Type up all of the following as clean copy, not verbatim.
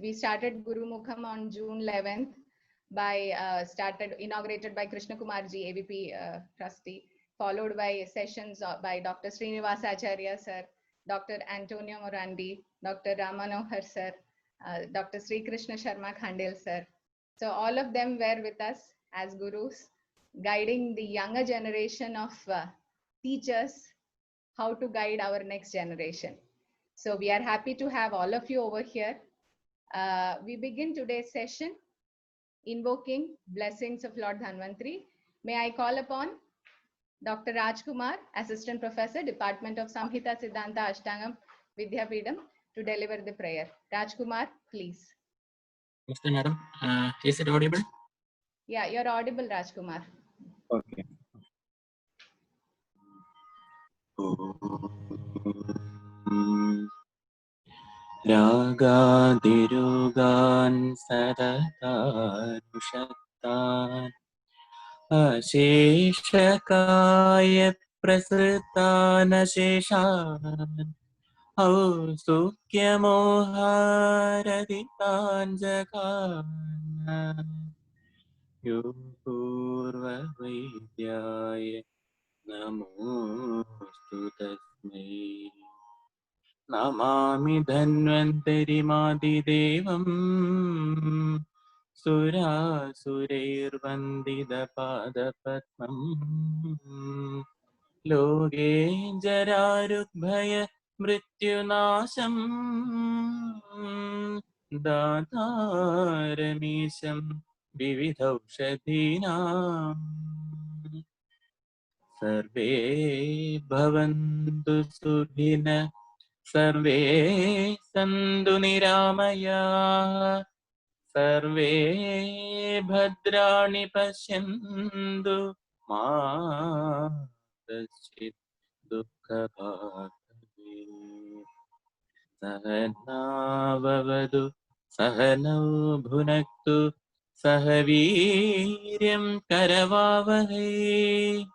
we started Guru Mukham on June 11th by inaugurated by Krishna Kumar ji, AVP trustee, followed by sessions by Dr. Srinivasa Acharya sir, Dr. Antonio Morandi, Dr. Ramanohar sir, Dr. Sri Krishna Sharma Khandel sir. So all of them were with us as gurus, guiding the younger generation of teachers how to guide our next generation. So we are happy to have all of you over here. We begin today's session invoking blessings of Lord Dhanvantri. May I call upon Dr. Rajkumar, Assistant Professor, Department of Samhita Siddhanta Ashtangam Vidyapeetham, to deliver the prayer. Rajkumar, please. Mr. Madam, is it audible? Yeah, you're audible, Rajkumar. Okay. Ragadirugan Saratarushattan Asheshakaya Prasritana Sheshan Ausukyamoharaditan Jakana Yupurva Vidyaya Namostu Tasmai Namami Dhanvantarimadhidevam Surasurairvandidapadapadmam Loke Jararukbhaya Mrityunasham Dataramisham Vividhaushadhinam Sarve Bhavantu Sukhina Sarve Santu Niramaya Sarve Bhadrani Pashyantu Ma Kaschit Dukkha Bhagave Sahana Vavadu Sahana Bhunaktu Sahaviryam Karavavahe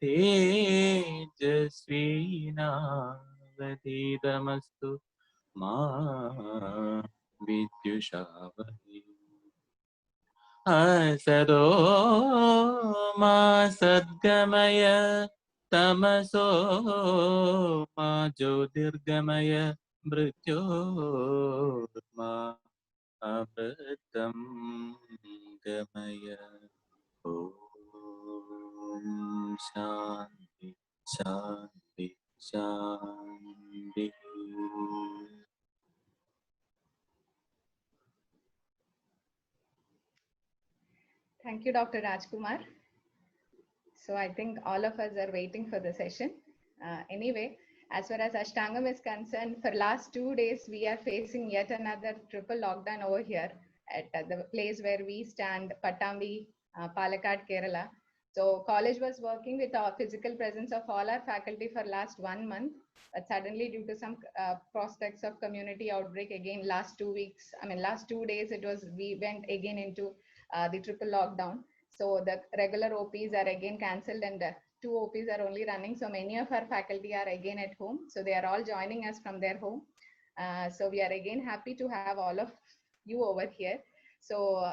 Tejasvinavadidamastu Ma Vidyushavati Asado Ma Sadgamaya Tamaso Ma Jyotirgamaya Mrityorma Amritam Gamaya Om Shanti Shanti Shanti. Thank you, Dr. Rajkumar. So I think all of us are waiting for the session. Anyway, as far as Ashtangam is concerned, for last 2 days, we are facing yet another triple lockdown over here at the place where we stand, Pattambi, Palakkad, Kerala. So college was working with our physical presence of all our faculty for last 1 month, but suddenly due to some prospects of community outbreak again last 2 weeks, last 2 days, we went again into the triple lockdown. So the regular OPs are again cancelled and 2 OPs are only running. So many of our faculty are again at home. So they are all joining us from their home. So we are again happy to have all of you over here. So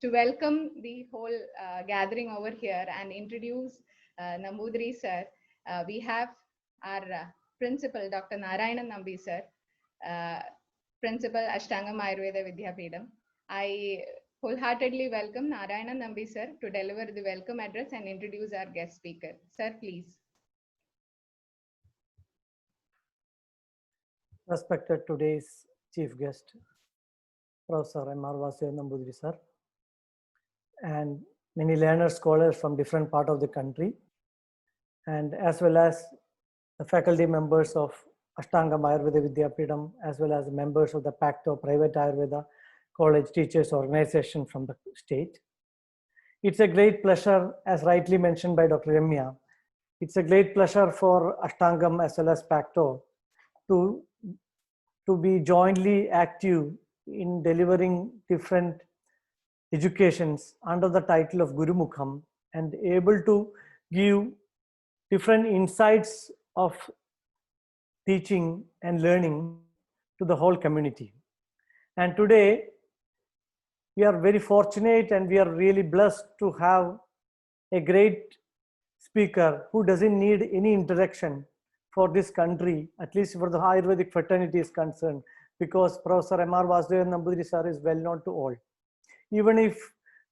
to welcome the whole gathering over here and introduce Nambudri sir, we have our principal, Dr. Narayanan Nambi sir, principal Ashtangam Ayurveda Vidyapeetham. I wholeheartedly welcome Narayanan Nambi sir to deliver the welcome address and introduce our guest speaker. Sir, please. Respected today's chief guest, Professor M.R. Vasudevan Nambudiri sir, and many learned scholars from different parts of the country, and as well as the faculty members of Ashtangam Ayurveda Vidyapeetham, as well as members of the PACTO Private Ayurveda College Teachers Organization from the state. It's a great pleasure, as rightly mentioned by Dr. Ramya, it's a great pleasure for Ashtangam as well as PACTO to be jointly active in delivering different educations under the title of Guru Mukham and able to give different insights of teaching and learning to the whole community. And today, we are very fortunate and we are really blessed to have a great speaker who doesn't need any introduction for this country, at least for the Ayurvedic fraternity is concerned, because Professor M.R. Vasudevan Nambudiri sir is well known to all. Even if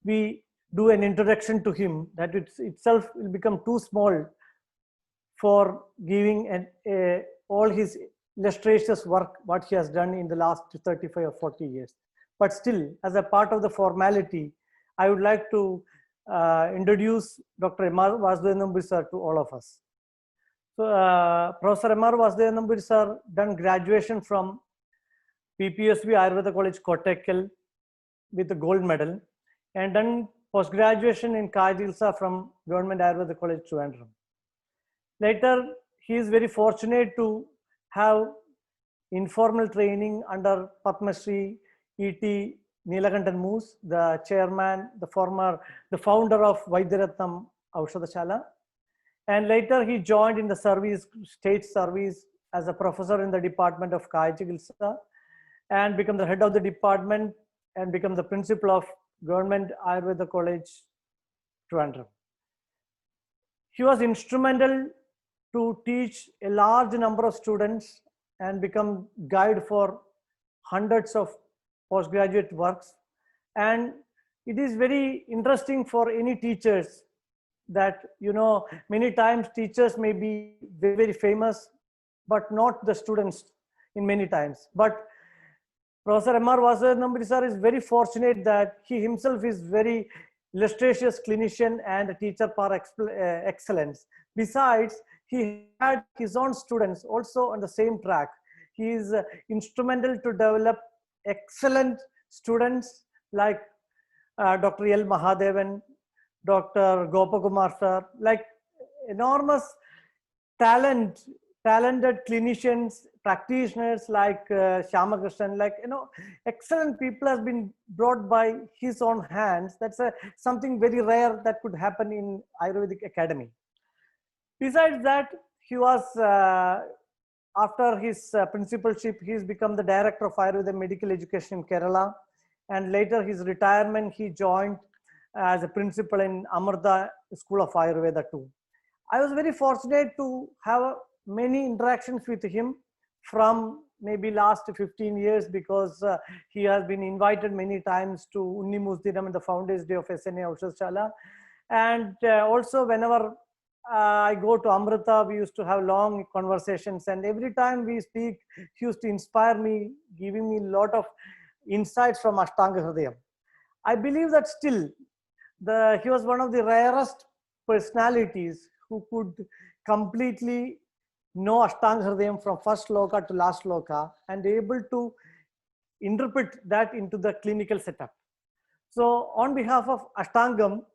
we do an introduction to him, that itself will become too small for giving all his illustrious work, what he has done in the last 35 or 40 years. But still, as a part of the formality, I would like to introduce Dr. M.R. Vasudevan Nambudiri sir to all of us. So, Professor M.R. Vasudevan Nambudiri sir done graduation from PPSB Ayurveda College, Kottakkal with a gold medal, and done post-graduation in Kajilsa from Government Ayurveda College, Trivandrum. Later, he is very fortunate to have informal training under Padma Shri E.T. Neelakantan Moose, the chairman, the founder of Vaidyaratnam Aushadashala. And later he joined in the service, state service as a professor in the department of Kaya Chikitsa and become the head of the department and become the principal of Government Ayurveda College, Trivandrum. He was instrumental to teach a large number of students and become guide for hundreds of postgraduate works. And it is very interesting for any teachers that, you know, many times teachers may be very, very famous, but not the students in many times. But Professor M.R. Vasudevan Nambudiri sir is very fortunate that he himself is very illustrious clinician and a teacher par excellence. Besides, he had his own students also on the same track. He is instrumental to develop excellent students like Dr. L. Mahadevan, Dr. Gopakumar sir, like enormous talented clinicians, practitioners like Shamakrishnan, like, you know, excellent people has been brought by his own hands. That's something very rare that could happen in Ayurvedic Academy. Besides that, he was, after his principalship, he's become the director of Ayurveda Medical Education in Kerala. And later his retirement, he joined as a principal in Amrita School of Ayurveda too. I was very fortunate to have many interactions with him from maybe last 15 years because he has been invited many times to Unni Musdinam in the Founders Day of SNA Aushadashala. And also whenever I go to Amrita, we used to have long conversations, and every time we speak, he used to inspire me, giving me a lot of insights from Ashtanga Hridayam. I believe that still he was one of the rarest personalities who could completely know Ashtanga Hridayam from first sloka to last sloka and able to interpret that into the clinical setup. So on behalf of Ashtangam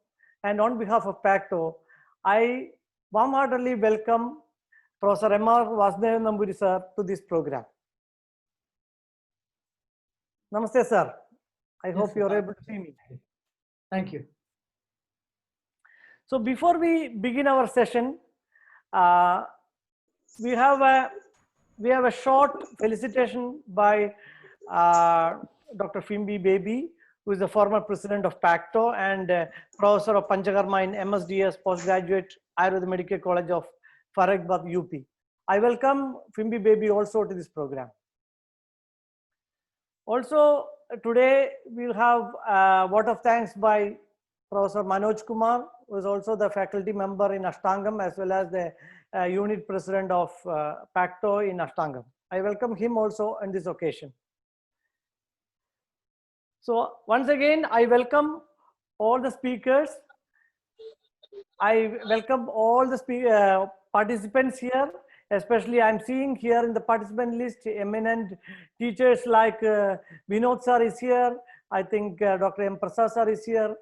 and on behalf of PACTO, I warm-heartedly welcome Professor M.R. Vasudevan Nambudiri sir to this program. Namaste sir. I hope you are able to see me. Thank you. So before we begin our session, we have a short felicitation by Dr. Fimbi Baby, who is the former president of PACTO and professor of Panchakarma in MSDS Postgraduate Ayurveda Medical College of Faraghabad, UP. I welcome Fimbi Baby also to this program. Also, today we'll have a vote of thanks by Professor Manoj Kumar, who is also the faculty member in Ashtangam as well as the unit president of PACTO in Ashtangam. I welcome him also on this occasion. So once again, I welcome all the speakers. I welcome all the participants here. Especially I'm seeing here in the participant list eminent teachers like Vinod sir is here. I think Dr. M. Prasad sir is here.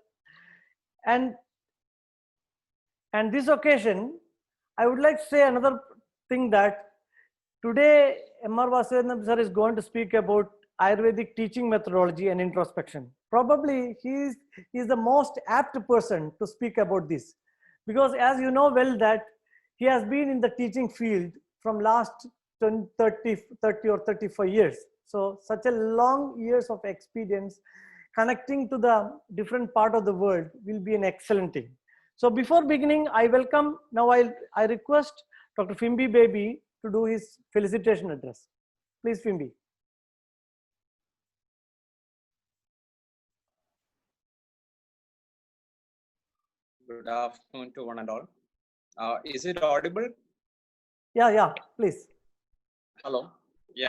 And this occasion, I would like to say another thing that today M.R. Vasudevan sir is going to speak about Ayurvedic teaching methodology and introspection. Probably he is the most apt person to speak about this, because as you know well that he has been in the teaching field from last 30 or 35 years. So such a long years of experience connecting to the different part of the world will be an excellent thing. So before beginning, I welcome, now I request Dr. Fimbi Baby to do his felicitation address. Please, Fimbi. Good afternoon to one and all. Is it audible? Yeah, please. Hello. Yeah.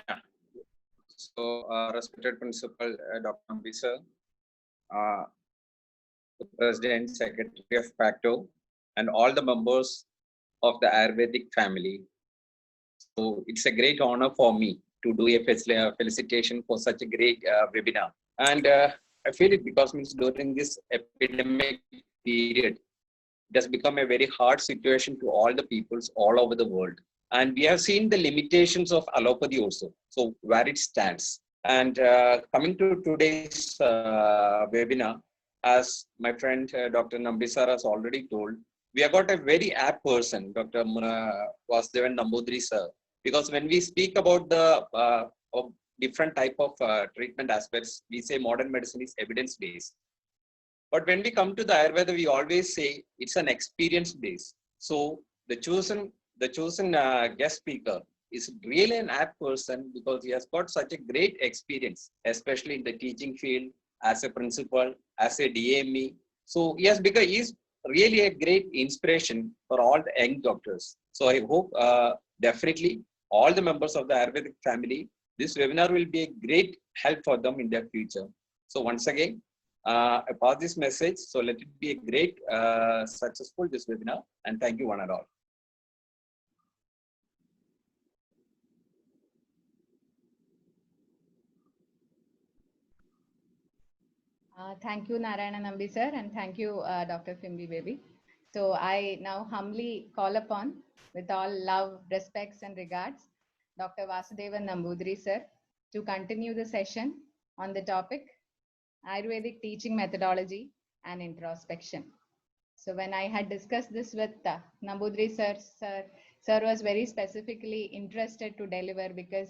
So, respected Principal Dr. Ambi sir, the President, Secretary of PACTO, and all the members of the Ayurvedic family. So, it's a great honor for me to do a felicitation for such a great webinar. And I feel it because means during this epidemic period, it has become a very hard situation to all the peoples all over the world. And we have seen the limitations of allopathy also, so where it stands. And coming to today's webinar, as my friend Dr. Nambisar has already told, we have got a very apt person, Dr. Vasudevan Nambudri sir, because when we speak about the different type of treatment aspects, we say modern medicine is evidence-based. But when we come to the Ayurveda, we always say it's an experience base. So the chosen guest speaker is really an apt person because he has got such a great experience, especially in the teaching field, as a principal, as a DME. So he is really a great inspiration for all the young doctors. So I hope definitely all the members of the Ayurvedic family, this webinar will be a great help for them in their future. So once again, I pass this message. So let it be a great, successful this webinar, and thank you one and all. Thank you, Narayana Nambi sir, and thank you, Dr. Fimbi Baby. So I now humbly call upon, with all love, respects, and regards, Dr. Vasudevan Nambudri sir to continue the session on the topic Ayurvedic teaching methodology and introspection. So when I had discussed this with Nambudri sir was very specifically interested to deliver because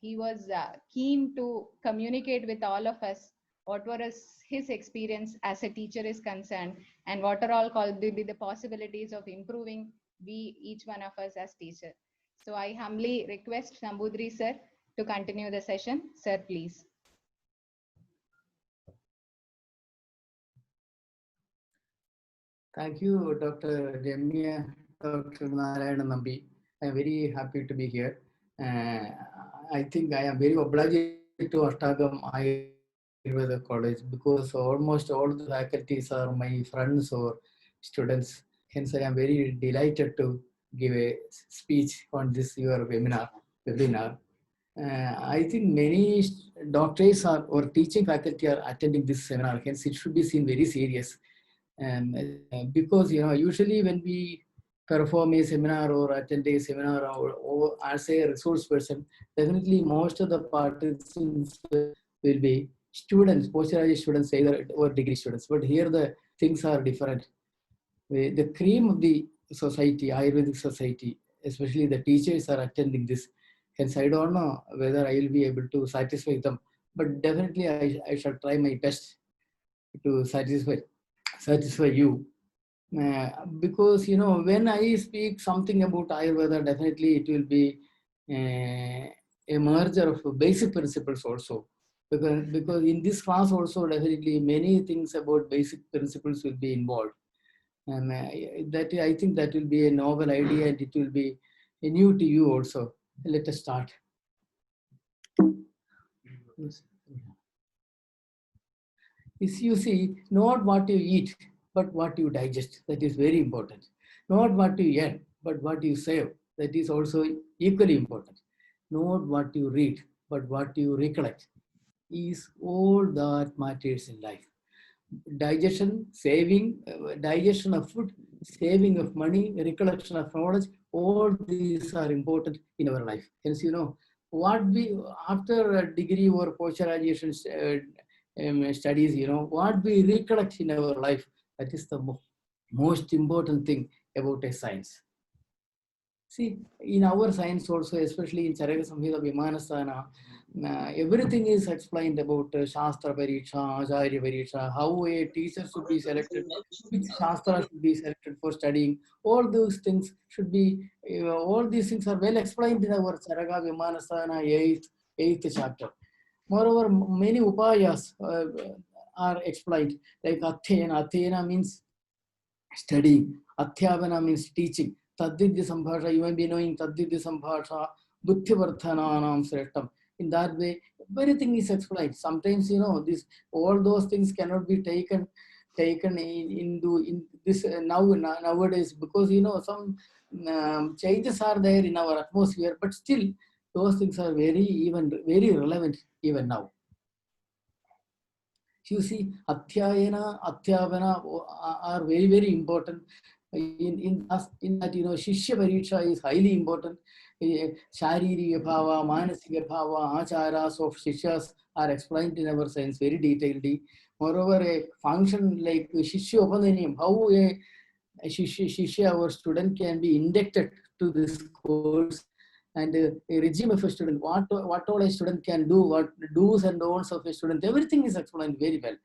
he was keen to communicate with all of us what was his experience as a teacher is concerned and what are all called the possibilities of improving each one of us as teacher. So I humbly request Nambudri sir to continue the session. Sir, please. Thank you, Dr. Jamia, Dr. Narayana Nambi. I am very happy to be here. I think I am very obliged to Ashtagam Ayurveda College because almost all the faculties are my friends or students. Hence, I am very delighted to give a speech on this your webinar. I think many doctors or teaching faculty are attending this seminar. Hence, it should be seen very serious. Because usually when we perform a seminar or attend a seminar or as a resource person, definitely most of the participants will be students, postgraduate students either or degree students. But here the things are different. The cream of the society, Ayurvedic society, especially the teachers are attending this. Hence, I don't know whether I will be able to satisfy them, but definitely I shall try my best to satisfy you. Because when I speak something about Ayurveda, definitely it will be a merger of basic principles also. Because in this class also definitely many things about basic principles will be involved. And that I think that will be a novel idea and it will be new to you also. Let us start. Is you see, not what you eat, but what you digest. That is very important. Not what you eat, but what you save. That is also equally important. Not what you read, but what you recollect. Is all that matters in life. Digestion, saving, digestion of food, saving of money, recollection of knowledge, all these are important in our life. Hence, what we, after a degree or post-graduation studies, what we recollect in our life, that is the most important thing about a science. See, in our science also, especially in Charaka Samhita Vimanasthana, everything is explained about Shastra Pariksha, Acharya Pariksha, how a teacher should be selected, which Shastra should be selected for studying. All those things should be, all these things are well explained in our Charaka Vimanasthana 8th chapter. Moreover, many upayas are explained, like Athena. Athena means studying. Adhyapana means teaching. Tadvidya Sambhasha, you may be knowing Tadvidya Sambhasha, Buddhivarthananam Sreshtam. In that way, everything is explained. Sometimes, this all those things cannot be taken in this nowadays, because some changes are there in our atmosphere, but still those things are very relevant even now. You see, Adhyayana, Adhyapana are very important. In that, Shishya Pariksha is highly important. Sharirika Bhava, Manasika Bhava, Acharas of Shishyas are explained in our science very detailedly. Moreover, a function like Shishya Upanyanam, how a Shishya or student can be inducted to this course, and a regime of a student, what all a student can do, what do's and don'ts of a student, everything is explained very well.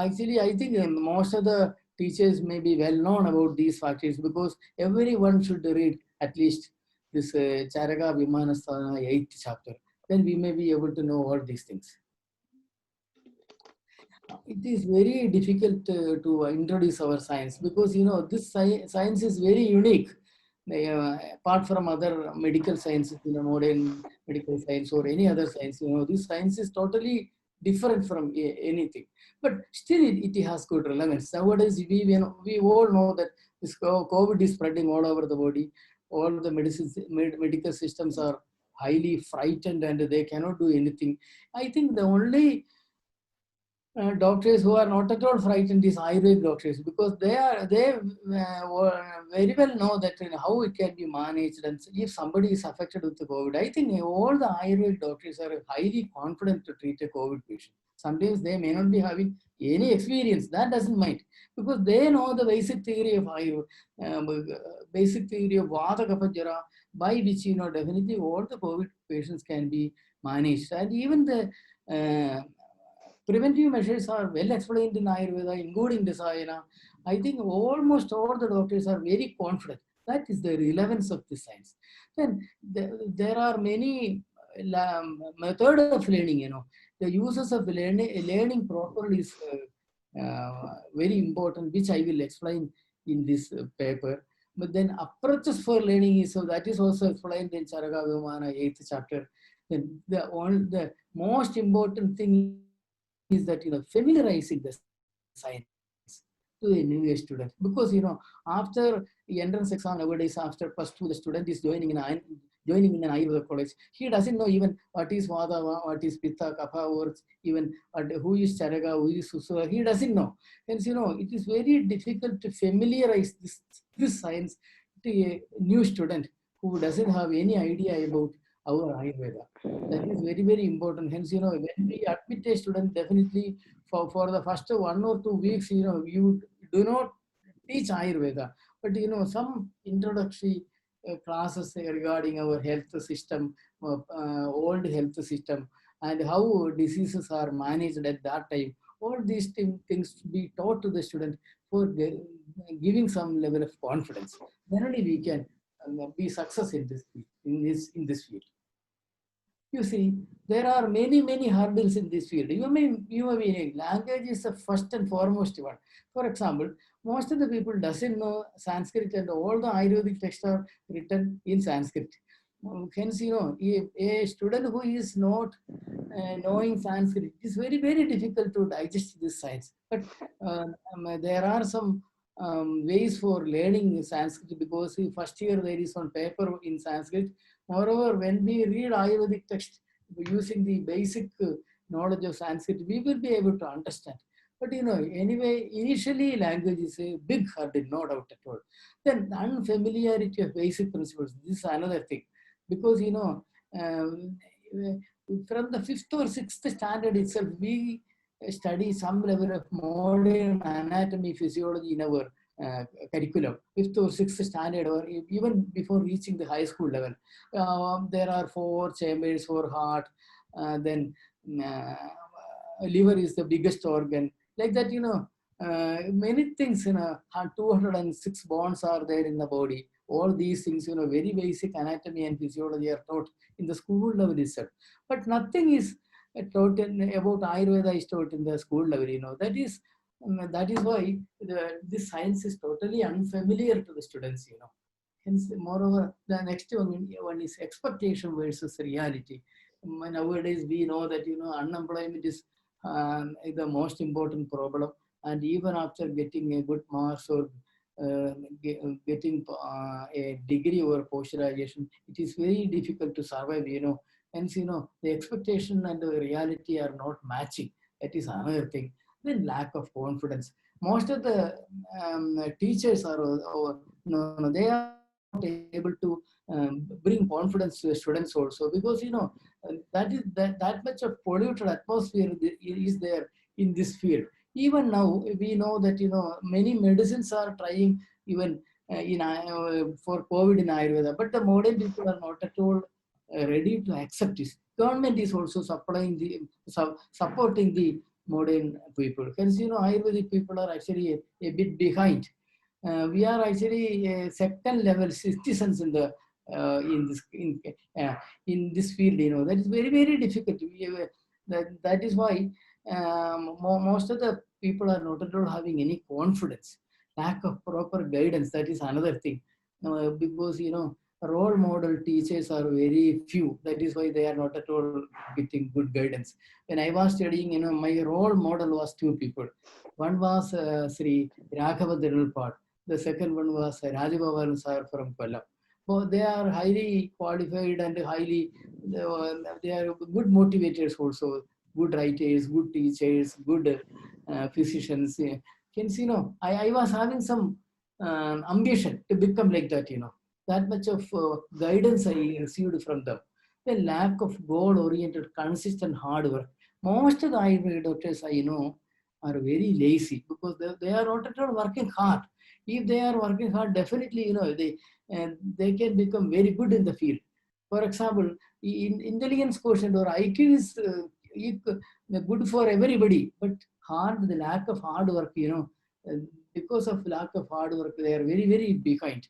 Actually, I think most of the teachers may be well known about these factors, because everyone should read at least this Charaka Vimanasthana 8th chapter. Then we may be able to know all these things. It is very difficult to introduce our science, because this science is very unique. Apart from other medical sciences, modern medical science or any other science, this science is totally different from anything. But still, it has good relevance. Nowadays, we all know that this COVID is spreading all over the body. All the medical systems are highly frightened and they cannot do anything. I think the only doctors who are not at all frightened is Ayurvedic doctors, because they very well know that how it can be managed, and if somebody is affected with the COVID, I think all the Ayurvedic doctors are highly confident to treat a COVID patient. Sometimes they may not be having any experience, that doesn't mind, because they know the basic theory of Ayurveda, basic theory of Vata Kapha Jara, by which definitely all the COVID patients can be managed, and even the preventive measures are well explained in Ayurveda, including Dasayana. I think almost all the doctors are very confident. That is the relevance of the science. Then there are many methods of learning. The uses of learning properly is very important, which I will explain in this paper. But then approaches for learning is, so that is also explained in Charaka Vimana 8th chapter. Then the most important thing is that familiarizing the science to a new student, because after the entrance exam nowadays, after +2, the student is joining in an Ayurveda college. He doesn't know even what is Vata, what is Pitta, Kapha, or even who is Charaka, who is Susura. He doesn't know. Hence, it is very difficult to familiarize this science to a new student who doesn't have any idea about our Ayurveda. That is very important. Hence, when we admit a student, definitely for the first 1 or 2 weeks, you do not teach Ayurveda, but some introductory classes regarding our health system, old health system, and how diseases are managed at that time. All these things to be taught to the student for giving some level of confidence. Then only we can be success in this field. You see, there are many hurdles in this field. You may be knowing language is the first and foremost one. For example, most of the people doesn't know Sanskrit, and all the Ayurvedic texts are written in Sanskrit. Hence, a student who is not knowing Sanskrit, it is very difficult to digest this science. But there are some ways for learning Sanskrit, because first year there is on paper in Sanskrit. Moreover, when we read Ayurvedic text using the basic knowledge of Sanskrit, we will be able to understand. But anyway, initially language is a big hurdle, no doubt at all. Then unfamiliarity of basic principles, this is another thing. Because from the 5th or 6th standard itself, we study some level of modern anatomy, physiology in our curriculum, 5th or 6th standard, or even before reaching the high school level. There are 4 chambers for heart, then liver is the biggest organ. Like that, many things, 206 bones are there in the body. All these things, very basic anatomy and physiology are taught in the school level itself. But nothing is taught about Ayurveda is taught in the school level, that is why this science is totally unfamiliar to the students, Hence, moreover, the next one is expectation versus reality. Nowadays, we know that, unemployment is the most important problem. And even after getting a good marks or getting a degree or post-graduation, it is very difficult to survive, Hence, the expectation and the reality are not matching. That is another thing. Then lack of confidence. Most of the teachers are, they are not able to bring confidence to the students also, because, that much of polluted atmosphere is there in this field. Even now, we know that, many medicines are trying even for COVID in Ayurveda, but the modern people are not at all ready to accept this. Government is also supporting the modern people. Hence, Ayurvedic people are actually a bit behind. We are actually second level citizens in the in this field. That is very, very difficult. That is why most of the people are not at all having any confidence. Lack of proper guidance, that is another thing. Because role model teachers are very few. That is why they are not at all getting good guidance. When I was studying, my role model was 2 people. One was Sri Raghava Dirulpad. The second one was Rajabhavan sir from Kollam. So they are highly qualified and highly, they are good motivators also, good writers, good teachers, good physicians. Hence, I was having some ambition to become like that, That much of guidance I received from them. The lack of goal-oriented, consistent hard work. Most of the Ayurvedic doctors I know are very lazy, because they are not at all working hard. If they are working hard, definitely, they can become very good in the field. For example, in intelligence quotient or IQ is good for everybody, but the lack of hard work, because of lack of hard work, they are very, very behind.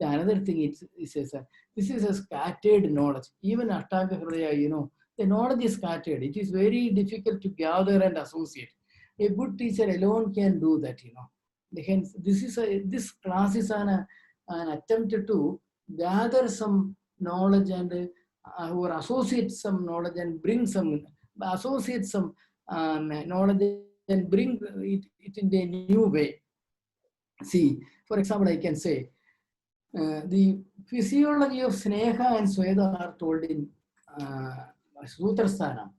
The another thing is this is a scattered knowledge. Even Ashtanga Hridaya, the knowledge is scattered. It is very difficult to gather and associate. A good teacher alone can do that, Hence, this class is an attempt to gather some knowledge and or associate some knowledge and bring some, associate some knowledge and bring it in a new way. See, for example, I can say, the physiology of Sneha and Sweda are told in Sutrasthana.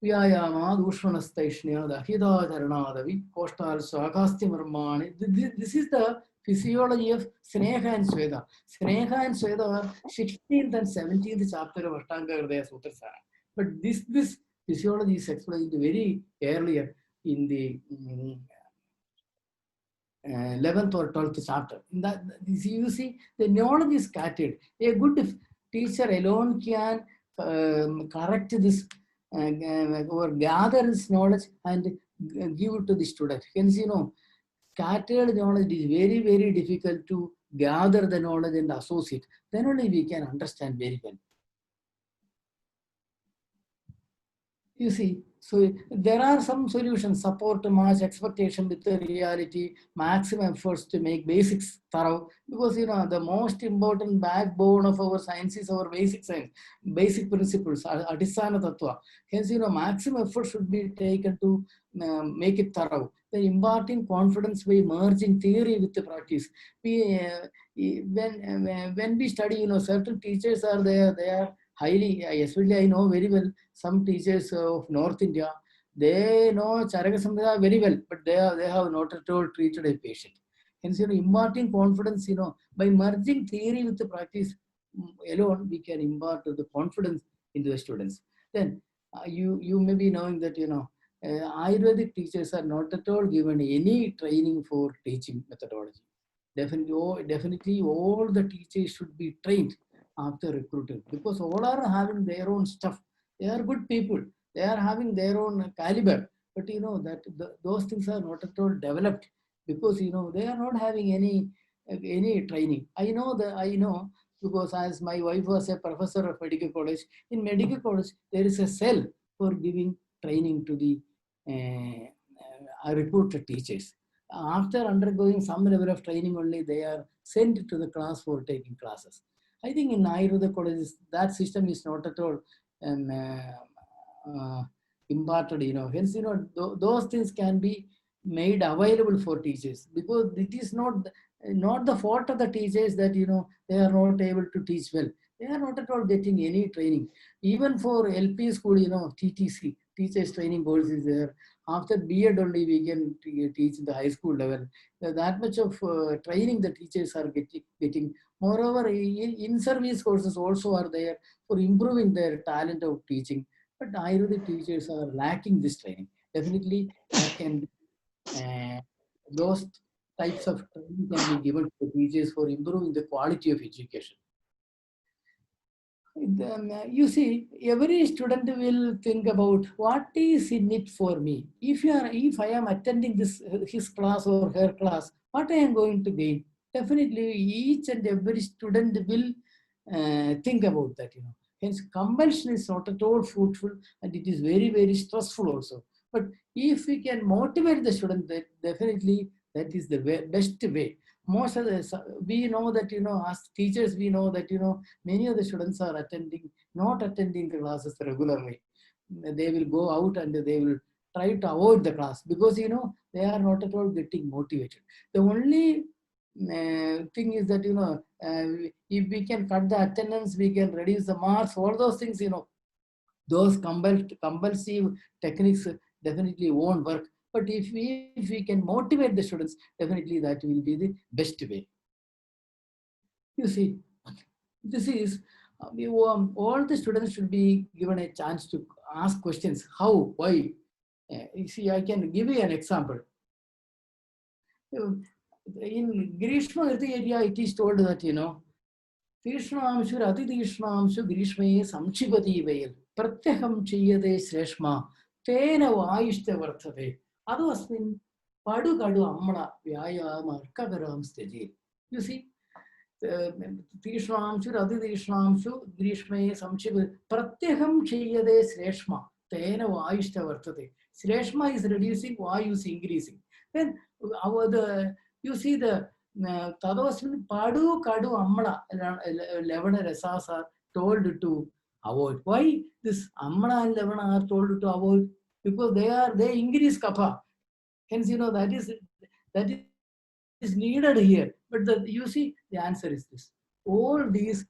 Vyayama, Dushvanastaishnya, Dahida Dharanadavi, Coastal Swagasti Marmani. This is the physiology of Sneha and Sweda. Sneha and Sweda are 16th and 17th chapter of Ashtanga Hridaya Sutrasthana. But this physiology is explained very earlier in the 11th or 12th chapter. You see, the knowledge is scattered. A good teacher alone can correct this or gather this knowledge and give it to the student. Hence, scattered knowledge is very, very difficult to gather the knowledge and associate. Then only we can understand very well. You see, so there are some solutions: support to match expectation with the reality, maximum efforts to make basics thorough. Because the most important backbone of our science is our basic science, basic principles, adhisana tattva. Hence, maximum effort should be taken to make it thorough. Then imparting confidence by merging theory with the practice. When we study, certain teachers are there. They are highly, especially I know very well some teachers of North India, they know Charaka Samhita very well, but they have not at all treated a patient. Hence, imparting confidence, by merging theory with the practice alone, we can impart the confidence into the students. Then you may be knowing that, Ayurvedic teachers are not at all given any training for teaching methodology. Definitely all the teachers should be trained after recruiting, because all are having their own stuff. They are good people. They are having their own caliber. But you know that those things are not at all developed, because you know they are not having any training. I know because as my wife was a professor of medical college, in medical college there is a cell for giving training to the recruited teachers. After undergoing some level of training only, they are sent to the class for taking classes. I think in Ayurveda colleges, that system is not at all imparted, you know. Hence, you know, those things can be made available for teachers, because it is not the fault of the teachers that, you know, they are not able to teach well. They are not at all getting any training. Even for LP school, you know, TTC, teachers training course is there. After B.Ed only we can teach the high school level. That much of training the teachers are getting. Moreover, in-service courses also are there for improving their talent of teaching. But Ayurvedic teachers are lacking this training. Definitely, that can those types of training can be given to the teachers for improving the quality of education. You see, every student will think about what is in it for me. If I am attending his class or her class, what I am going to gain? Definitely, each and every student will think about that. You know, hence compulsion is not at all fruitful, and it is very, very stressful also. But if we can motivate the student, definitely that is the best way. Most of we know that, you know, as teachers, we know that, you know, many of the students are not attending classes regularly. They will go out and they will try to avoid the class, because, you know, they are not at all getting motivated. The only thing is that, you know, if we can cut the attendance, we can reduce the marks, all those things, you know, those compulsive techniques definitely won't work. But if we can motivate the students, definitely that will be the best way. You see, this is all the students should be given a chance to ask questions. How? Why? You see, I can give you an example. In Grishma Riti area, it is told that, you know, Tishnamshu Rati Tishnamshu Grishmaye Samchipati Vail Pratyaham Chiyate Sreshma Tena Vaishta Varthave. Adosmin Padu Kadu Amana Vyayama Kagaram Steji. You see, Tishnamshu Rati Tishnamshu Grishmaye Samchipati Pratyaham Chiyate Sreshma Tena Vaishta Varthave. Sreshma is reducing, Vayu is increasing. Then you see the Tadosmin Padu Kadu Amana 11 rasas are told to avoid. Why this Amana and 11 are told to avoid? Because they increase kapha. Hence, you know, that is needed here. But you see, the answer is this. All these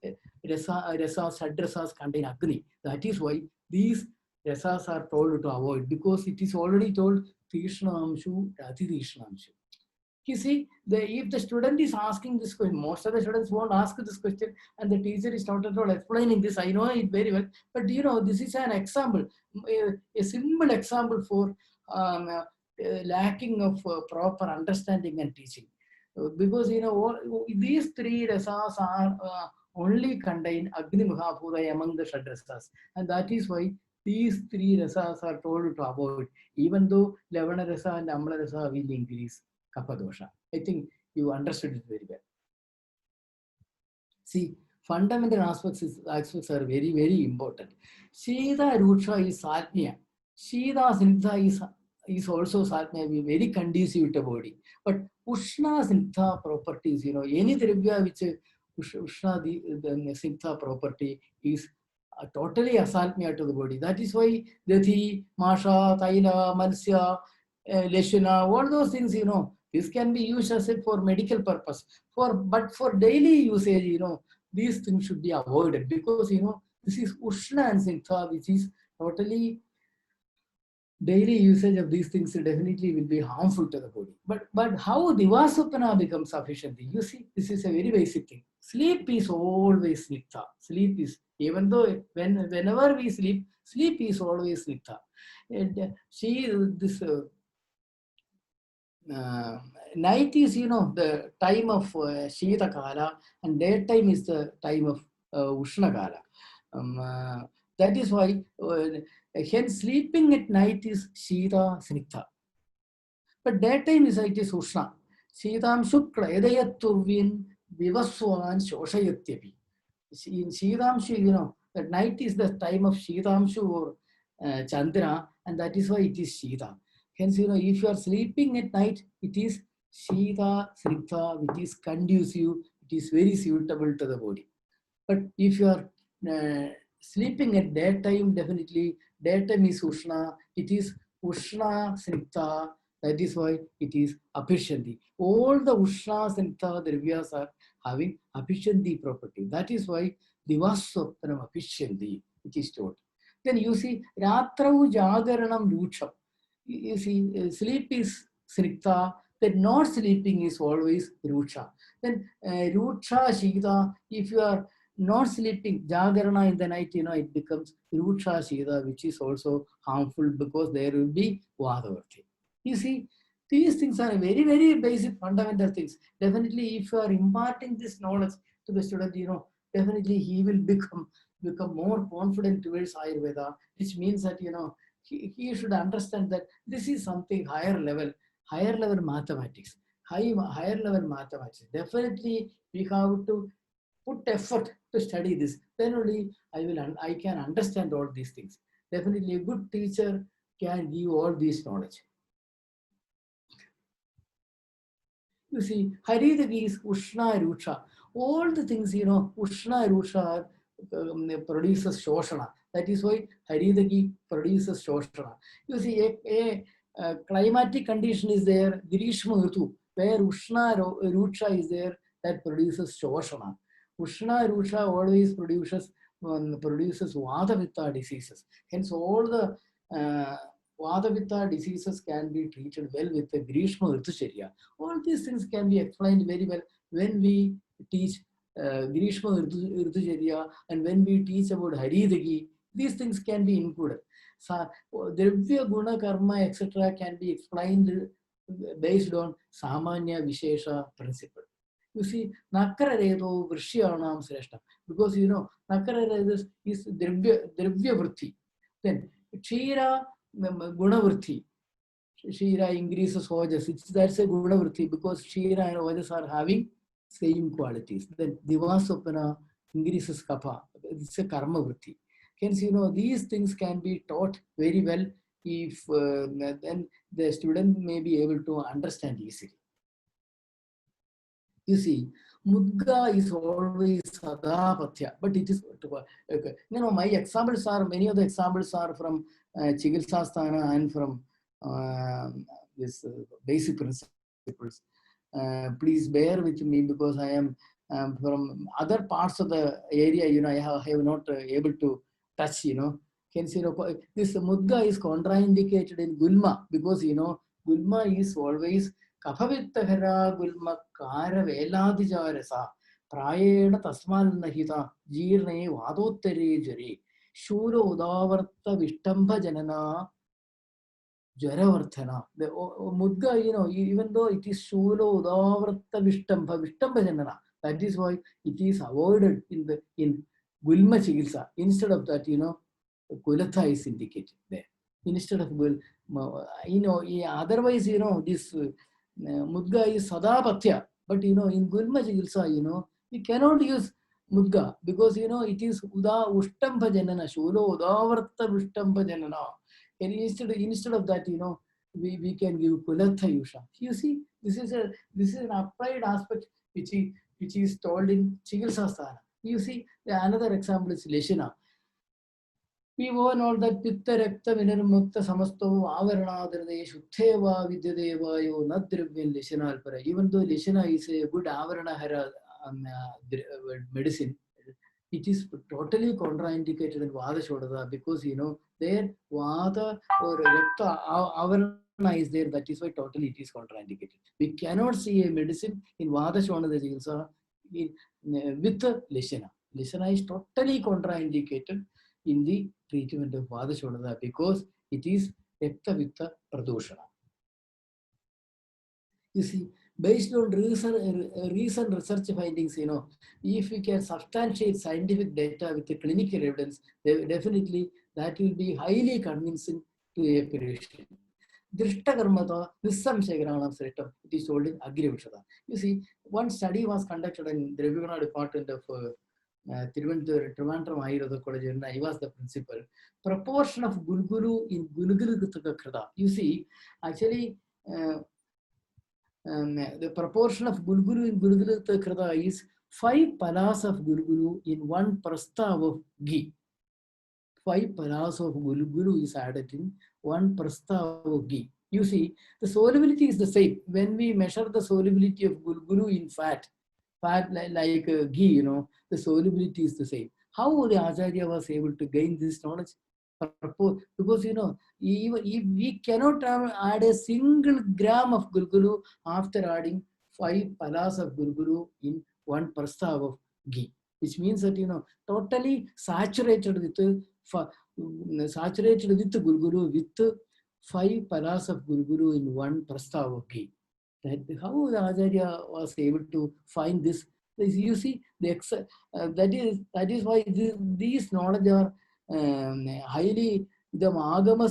rasas, sadrasas contain Agni. That is why these rasas are told to avoid, because it is already told Tishnamshu, Rati Tishnamshu. You see, if the student is asking this question, most of the students won't ask this question, and the teacher is not at all explaining this. I know it very well, but you know, this is an example, a simple example for lacking of proper understanding and teaching. Because, you know, these three rasas are only contain Agni Mahabhuta among the Shadrasas, and that is why these three rasas are told to avoid, even though Lavana rasa and Amla rasa will increase Kapha dosha. I think you understood it very well. See, fundamental aspects are very, very important. Shida Rucha is Satmya. Shida Snigdha is also Satmya, very conducive to the body. But Ushna Snigdha properties, you know, any Drivya which Ushna the Snigdha property is totally asalmya to the body. That is why Dathi, Masha, Taila, Malsya, Leshuna, all those things, you know, this can be used as it for medical purpose. But for daily usage, you know, these things should be avoided, because, you know, this is Ushna and Snigdha, which is totally daily usage of these things definitely will be harmful to the body. But how Divasupana becomes sufficient? You see, this is a very basic thing. Sleep is always Snigdha. Sleep is Even though whenever we sleep, sleep is always Snigdha. And night is, the time of Shita Kala, and daytime is the time of Ushna Kala. That is why, hence sleeping at night is Shita Snigdha. But daytime is Ushna. Shitam Shukla Edayat Turvin Vivaswan Shoshayatyapi. In Shitamshu, that night is the time of Shitamshu or Chandra, and that is why it is Shita. Hence, if you are sleeping at night, it is Shita Snigdha, which is conducive, it is very suitable to the body. But if you are sleeping at daytime, definitely daytime is Ushna, it is Ushna Snigdha, that is why it is Apishanti. All the Ushna Snigdha Dravyas are having Apishanti property. That is why Divaswaptanam Apishanti, which is told. Then you see, Ratrau Jagaranam Lucham. You see, sleep is Snigdha, then not sleeping is always Rucha. Then Rucha Shita, if you are not sleeping, Jagarana in the night, it becomes Rucha Shita, which is also harmful because there will be Vadavarti. You see, these things are very, very basic fundamental things. Definitely, if you are imparting this knowledge to the student, definitely he will become more confident towards Ayurveda, which means that, he should understand that this is something higher level mathematics, higher level mathematics. Definitely, we have to put effort to study this. Then only I can understand all these things. Definitely, a good teacher can give all this knowledge. You see, Haridagi is Ushna Rucha. All the things, Ushna Rucha produces Shoshana. That is why Haridagi produces Shoshana. You see, a climatic condition is there, Grishma Ritu, where Ushna Rucha is there, that produces Shoshana. Ushna Rucha always produces Vata-Pitta diseases. Hence, all the Vata-Pitta diseases can be treated well with the Grishma Ritucharya. All these things can be explained very well when we teach Grishma Ritucharya and when we teach about Haridagi. These things can be included. Dravya, Guna, Karma, etc. can be explained based on Samanya Vishesha principle. You see, Nakararedo Vrishyanam Sreshta. Because Nakararedo is Dravya Vritti. Then Kshira Gunavritti. Kshira increases Ojas. That's a Gunavritti because Kshira and Ojas are having same qualities. Then Divasopana increases Kapha. It's a Karma Vritti. Hence, these things can be taught very well if then the student may be able to understand easily. You see, Mudga is always Sadapatya, but it is, my examples are, many of the examples are from Chikilsasthana and from this basic principles. Please bear with me because I am from other parts of the area, I have not able to touch, Hence, this Mudga is contraindicated in Gulma because, Gulma is always Kaphavittahara Gulma Kara Veladijarasa Prayena Tasmal Nahita Jirne Vadottere Jari Shura Udavarta Vishtamba Janana Jaravarthana. The Mudga, even though it is Shura Udavarta Vishtamba Janana, that is why it is avoided in Gulma Chikilsa. Instead of that, Kulatha is indicated there. Instead of Gul, otherwise, this Mudga is Sadapatya. But, in Gulma Chikilsa, we cannot use Mudga because, it is Uda Ushtamba Janana, Shula Udavarta Ushtamba Janana. And instead of that, we can give Kulatha Yusha. You see, this is an applied aspect which is told in Chikilsasthana. You see, another example is Leshana. We all know that Pitta Rekta Vinirmukta Samasto Avarana Dharde Shuddheva Vidyadeva Yo Nadrivyan Leshana Alpara. Even though Leshana is a good Avarana Hara medicine, it is totally contraindicated in Vada Shodada because there Vada or Rekta Avarana is there, that is why totally it is contraindicated. We cannot see a medicine in Vada Shodada with Leshana. Lisana is totally contraindicated in the treatment of Vadashodana because it is Ektavitta Pradoshana. You see, based on recent research findings, if we can substantiate scientific data with the clinical evidence, definitely that will be highly convincing to a patient. Drishtakarmata, Nissamshegaranam Sretam, it is told in Agrivishada. You see, one study was conducted in the Ravigana department of Trivandrum Ayurveda College, and I was the principal. Proportion of Gulgulu in Gulgulu Krita. You see, actually, the proportion of Gulgulu in Gulgulu Krita is 5 palas of Gulgulu in 1 prastav of ghee. 5 palas of Gulgulu is added in 1 prastav of ghee. You see, the solubility is the same. When we measure the solubility of Gulgulu in fat like ghee, the solubility is the same. How the Acharya was able to gain this knowledge? Because, even if we cannot add a single gram of Gulgulu after adding 5 palas of Gulgulu in 1 prastav of ghee, which means that, totally saturated with Gulgulu with 5 palas of Gulgulu in 1 prastav of ghee. That how the Acharya was able to find this. You see, that is why these knowledge are highly the Agama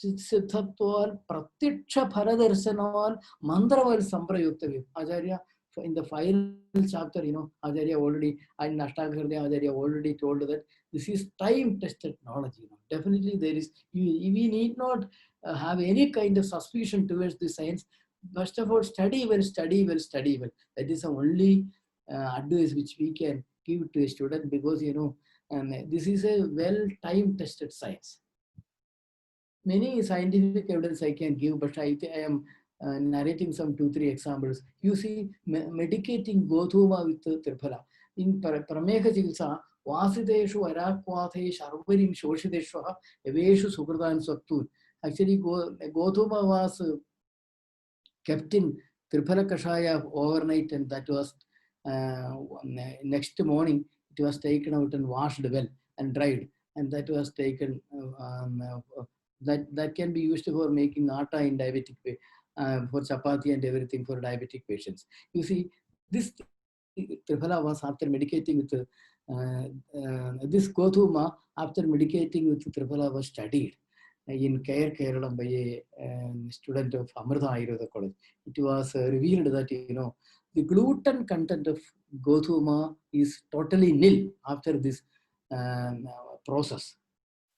Siddhatval Pratyaksha Phaladarshanaval Mantraval Samprayuktavya. Acharya in the final chapter, Acharya already and Ashtakarya Acharya already told that this is time-tested knowledge. Definitely there is, we need not have any kind of suspicion towards the science. First of all, study well, study well, study well. That is the only advice which we can give to a student because, this is a well time-tested science. Many scientific evidence I can give, but I am narrating some 2-3 examples. You see, medicating Gothuma with Triphala. In Prameha Chikitsa, Vasideshu, Arakwathe, Sharvarim, Shoshideshwa, Eveshu, Sukrata, and Saktun. Actually, Gothuma was kept in Triphala Kashaya overnight, and that was next morning, it was taken out and washed well and dried, and that was taken. That can be used for making atta in diabetic way, for chapati and everything for diabetic patients. You see, this Triphala was after medicating with this Gothuma, after medicating with Triphala was studied in Kerala by a student of Amrita Ayurveda College. It was revealed that, the gluten content of Gothuma is totally nil after this process.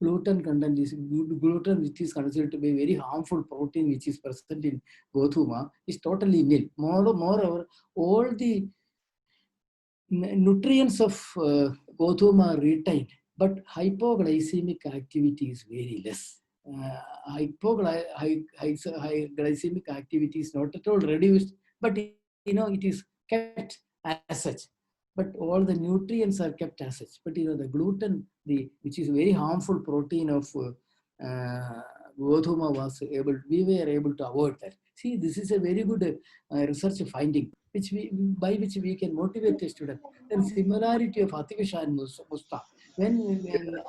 Gluten content is gluten, which is considered to be a very harmful protein which is present in Gothuma, is totally nil. Moreover, all the nutrients of Gothuma are retained, but hypoglycemic activity is very less. Glycemic activity is not at all reduced, but it is kept as such. But all the nutrients are kept as such. But the gluten, which is a very harmful protein of Gothuma, we were able to avoid that. See, this is a very good research finding, by which we can motivate a student. Then similarity of Ativisha and Musta. When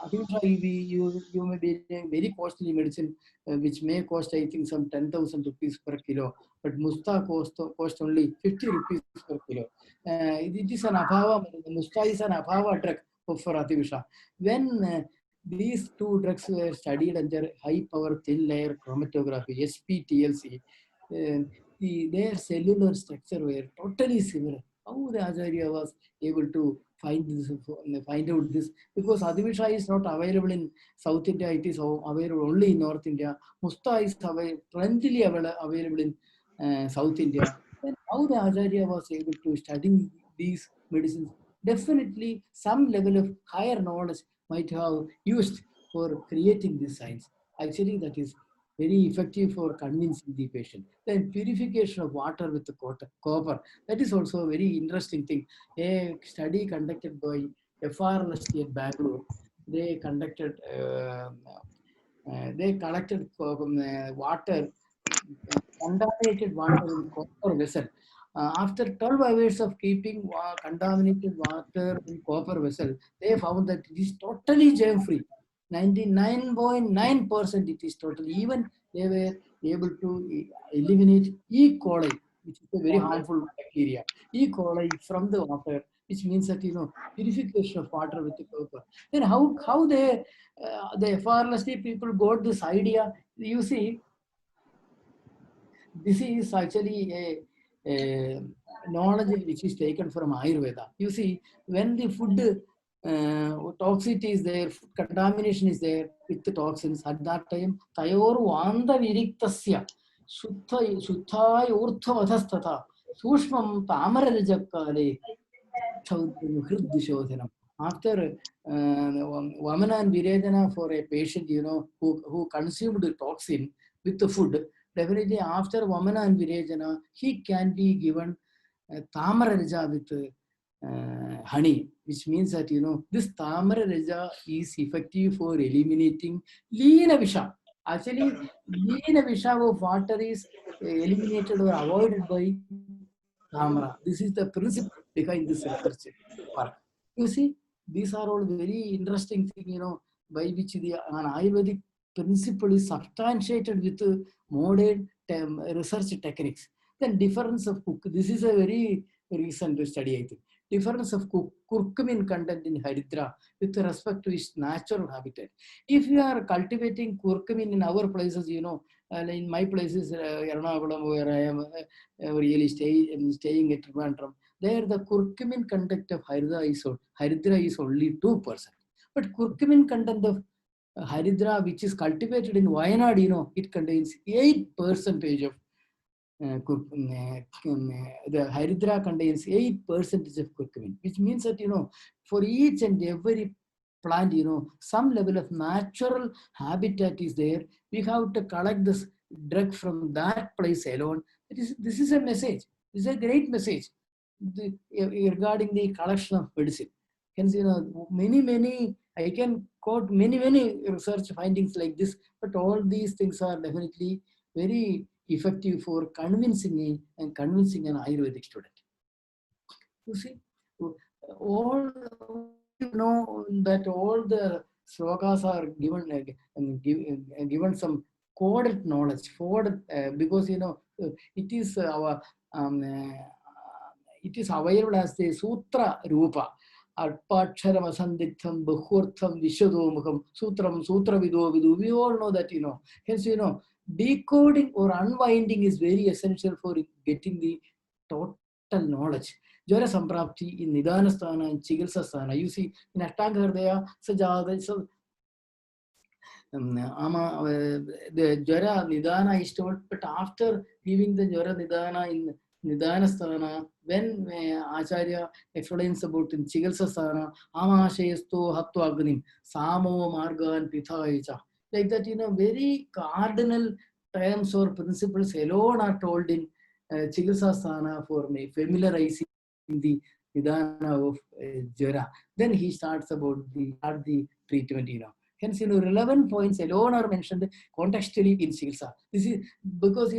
Ativisha, you may be a very costly medicine, which may cost, I think, some 10,000 rupees per kilo, but Musta cost only 50 rupees per kilo. It is an Abhava, Musta is an Abhava drug for Ativisha. When these two drugs were studied under high power thin layer chromatography, SPTLC, their cellular structure were totally similar. How the Acharya was able to find out this? Because Ativisha is not available in South India, it is available only in North India. Musta is plentifully available in South India. Then how the Acharya was able to study these medicines? Definitely some level of higher knowledge might have used for creating this science. Actually, that is very effective for convincing the patient. Then purification of water with the copper. That is also a very interesting thing. A study conducted by FRLST at Bangalore. They conducted, they collected water, contaminated water in copper vessel. After 12 hours of keeping contaminated water in copper vessel, they found that it is totally germ-free. 99.9% it is totally. Even they were able to eliminate E. coli, which is a very harmful bacteria. E. coli from the water, which means that, purification of water with the copper. Then how the FRLSD people got this idea? You see, this is actually a knowledge which is taken from Ayurveda. You see, when the food toxicity is there, food contamination is there with the toxins, at that time, tayor vanda viriktasya shuddhaya urthvadhastata sushmam tamarajakale chaudhyam. After Vamana and Virejana for a patient, who consumed the toxin with the food, definitely after Vamana and Virejana, he can be given Tamara Raja with honey, which means that, this Tamara Raja is effective for eliminating Leena Visha. Actually, Leena Visha of water is eliminated or avoided by Tamara. This is the principle behind this research work. You see, these are all very interesting things, by which an Ayurvedic principle is substantiated with modern research techniques. Then difference of this is a very recent study, I think. Difference of curcumin content in Haridra with respect to its natural habitat. If you are cultivating curcumin in our places, in my places, Ernakulam, where I am really staying at Trivandrum, there the curcumin content of Haridra is only 2%. But curcumin content of Haridra, which is cultivated in Wayanad, it contains 8% of the Haridra contains 8% of curcumin, which means that, for each and every plant, some level of natural habitat is there. We have to collect this drug from that place alone. This is a message. This is a great message regarding the collection of medicine. Hence, many, I can quote many research findings like this, but all these things are definitely very effective for convincing an Ayurvedic student. You see, all that all the slokas are given some coded knowledge, because it is it is available as the Sutra Rupa. Arpakshara Vasanditham, Bahurtham, Vishadomukam, Sutram, Sutra Vido Vidu. We all know that, hence, decoding or unwinding is very essential for getting the total knowledge. Jara Samprapti in Nidhanasthana and Chikilsasthana. You see, in Ashtanga Hridaya, Sajada, the Jara Nidhana is told, but after giving the Jara Nidhana in Nidhanasthana, when Acharya explains about in Chikilsasthana, Amashayasto Hattu Agnim, Samo Marga and Pithayicha. Like that, very cardinal terms or principles alone are told in Chikilsasthana for familiarizing the Nidhana of Jara. Then he starts about the treatment, Hence, relevant points alone are mentioned contextually in Chikilsa. This is because,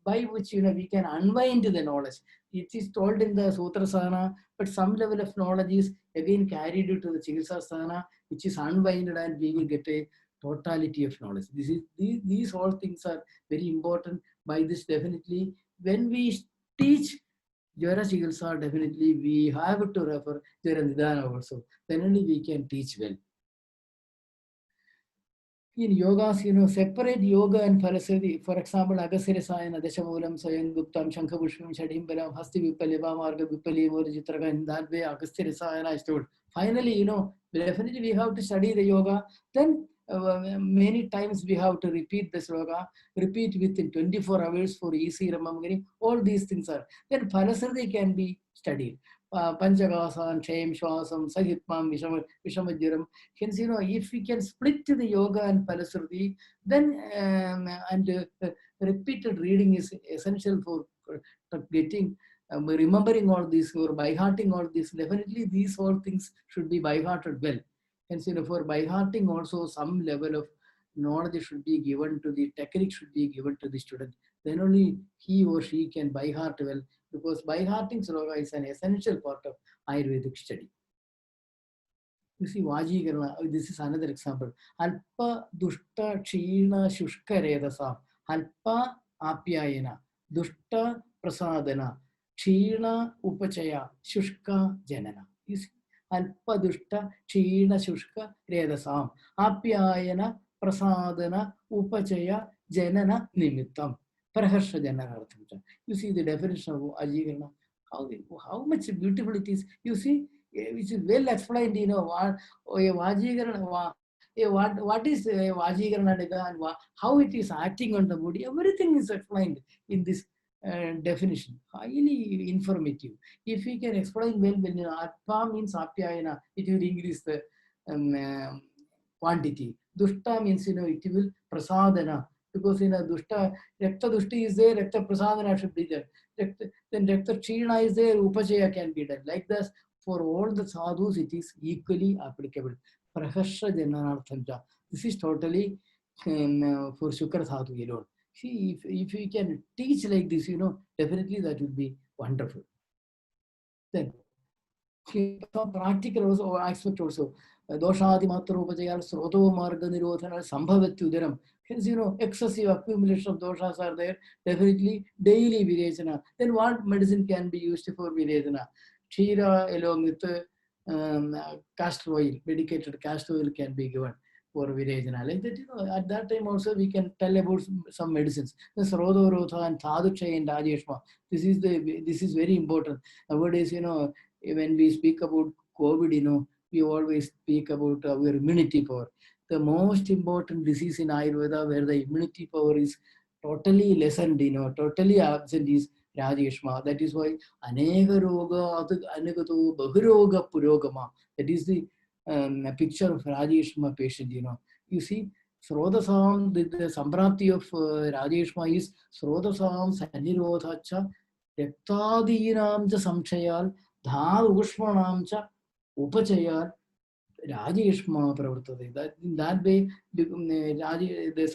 by which, we can unwind the knowledge. It is told in the Sutrasthana, but some level of knowledge is again carried to the Chikilsasthana, which is unwinded, and we will get a totality of knowledge. These all things are very important. By this, definitely, when we teach Jara Chikilsa, definitely we have to refer Jara Nidhana also. Then only we can teach well. In yogas, separate yoga and Phalasadi. For example, Agasirasayana, Dashamulam, Sayan Guptam, Shankabusham, Shadimbaram, Hasti Vipaliva, Marga Vipali, Jitraga. In that way, Agasirasayana is told. Finally, definitely we have to study the yoga. Then many times we have to repeat this yoga, repeat within 24 hours for easy remembering. All these things are. Then Phalasadi can be studied. Panchagasan, Shayam, Shwasam, Sahitmam, Vishamajyaram. Hence, if we can split the yoga and Phalasruti, then repeated reading is essential for getting, remembering all this or by-hearting all this. Definitely, these all things should be by-hearted well. Hence, for by-hearting also some level of knowledge should be given to the technique should be given to the student. Then only he or she can by heart well, because by hearting sloka is an essential part of Ayurvedic study. You see, Vajigana, this is another example. Alpa dushta kshina shushka redasa. Alpa apyayana. Dushta prasadana. Kshina upachaya. Shushka janana. You see, Alpa dushta kshina shushka redasam. Apyayana prasadana upachaya janana nimittam. Praharsha janana. You see the definition of Vajigana. How much beautiful it is. You see, which is well explained, you know, what is a Vajikarana and how it is acting on the body. Everything is explained in this definition. Highly informative. If we can explain well, when you know, Atma means Apyayana, it will increase the quantity. Dushta means, you know, it will prasadana. Because in a dushta, Rekta Dushti is there, Rekta Prasadana should be there. Then Rekta Kshina is there, Upachaya can be done. Like this, for all the sadhus, it is equally applicable. Praharsha Jananarthanja. This is totally for Shukra sadhu alone. See, if we can teach like this, you know, definitely that would be wonderful. Then, some practical also, aspect also. Doshadi Matrupachayal Sroto Marga Nirodhana Sambhavattudaram. Hence, you know, excessive accumulation of doshas are there. Definitely daily virejana. Then what medicine can be used for virejana? Kshira along with castor oil, medicated castor oil can be given for virejana. Like that, you know, at that time also we can tell about some medicines. The Srodo Rotha and Thadukshay and Rajeshma. This is very important. Nowadays, you know, when we speak about COVID, you know, we always speak about our immunity power. The most important disease in Ayurveda where the immunity power is totally lessened, you know, totally absent is Rajeshma. That is why Anega Roga Anegato Bahuroga Purogama. That is the picture of Rajeshma patient, you know. You see, Srodasam, the Samprapti of Rajeshma is Srodasam Sanirodhacha Rektadinam ja Samshayal Dhal Ushmanam cha Upachayal Rajeshma Pravartate. That in that way, the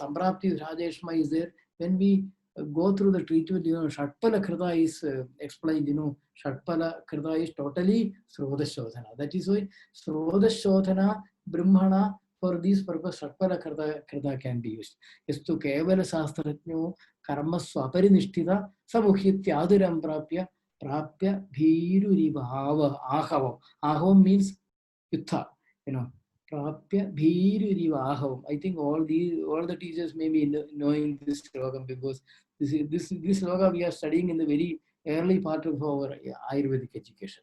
Samprapti of Rajeshma is there. When we go through the treatment, you know, Shatpala Krita is explained, you know, Shatpala Krita is totally Srodashodhana. That is why Srodashodhana, Brahmana, for this purpose, Shatpala Krita can be used. Yastu Kevala Sastratnyo, Karma Swaparinishthita, Samukhityaduram Prapya Bhiru Ribhava Ahava. Ahava means Yuttha. You know, Prapya Bhiru Rivahavam. I think all the teachers may be knowing this slogan because this slogan we are studying in the very early part of our Ayurvedic education.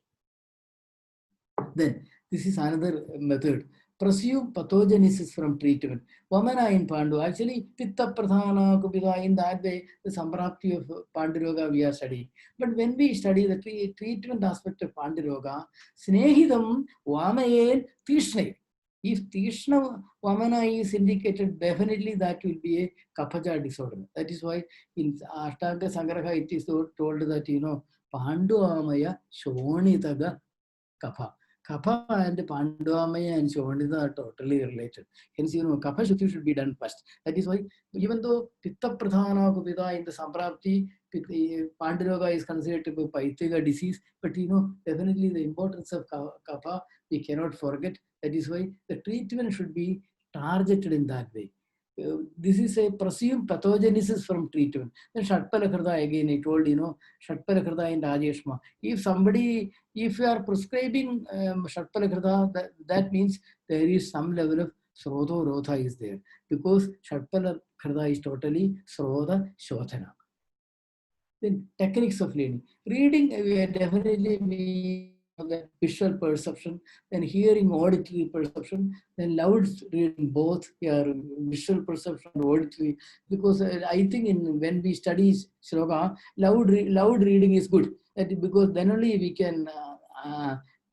Then this is another method. Presume pathogenesis from treatment. Vamana in Pandu. Actually, Pitta Pradhana Kupita, in that way, the Samprapti of Pandiroga we are studying. But when we study the treatment aspect of Pandiroga, Snehidam Vamayen Tishnay. If Tishna Vamana is indicated, definitely that will be a Kapaja disorder. That is why in Ashtanga Sangraha it is told that, you know, Pandu Amaya Shonitaga Kapha. Kapha and Pandavamaya and Shonita are totally related. Hence, you know, Kapha Shuddhi should be done first. That is why, even though Pitta Pradhana Kupita in the Samprapti, Pandiroga is considered to be Paithiga disease, but you know, definitely the importance of Kapha we cannot forget. That is why the treatment should be targeted in that way. This is a presumed pathogenesis from treatment. Then Shatpala Krita again, I told, you know, Shatpala Krita and Rajeshma. If you are prescribing Shatpala Krita, that means there is some level of Srodo Rotha is there. Because Shatpala Krita is totally Sroda Shodhana. Then techniques of learning. Reading, definitely the visual perception, then hearing, auditory perception, then loud reading, both visual perception and auditory. Because I think when we study Shloka, loud reading is good. Because then only we can,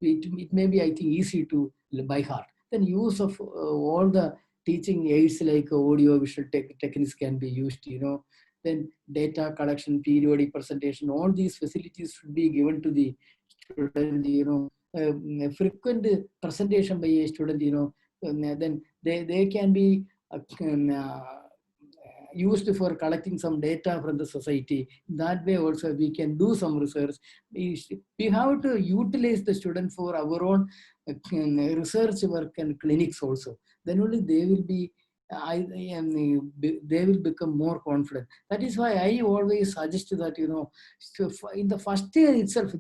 it may be, I think, easy to by heart. Then use of all the teaching aids like audio visual techniques can be used, you know. Then data collection, periodic presentation, all these facilities should be given to the student, you know. Frequent presentation by a student, you know, then they can be used for collecting some data from the society. That way also we can do some research. We have to utilize the student for our own research work and clinics also. Then only they will be, they will become more confident. That is why I always suggest that, so in the first year itself,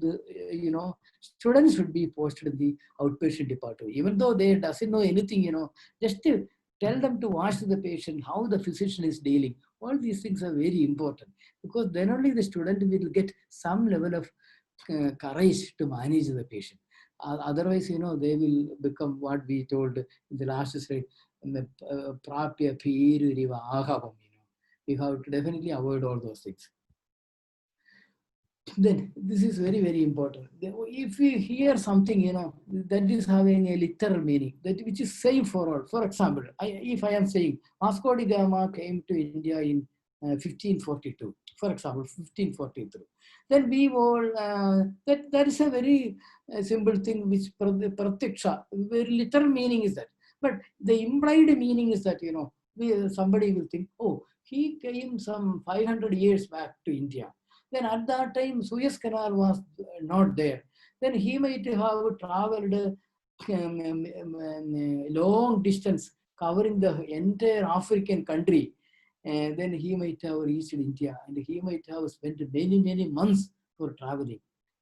students should be posted in the outpatient department, even though they doesn't know anything, just to tell them to watch the patient, how the physician is dealing. All these things are very important, because then only the student will get some level of courage to manage the patient. Otherwise, they will become what we told in the last slide, prapya peeru riva ahavam. We have to definitely avoid all those things. Then this is very, very important. If we hear something, that is having a literal meaning, that which is same for all. For example, if I am saying Vasco da Gama came to India in 1542, for example, 1542, then we all, that is a very simple thing which pratyaksha, very literal meaning is that. But the implied meaning is that, somebody will think, oh, he came some 500 years back to India. Then at that time, Suez Canal was not there. Then he might have traveled long distance, covering the entire African country. And then he might have reached India, and he might have spent many, many months for traveling.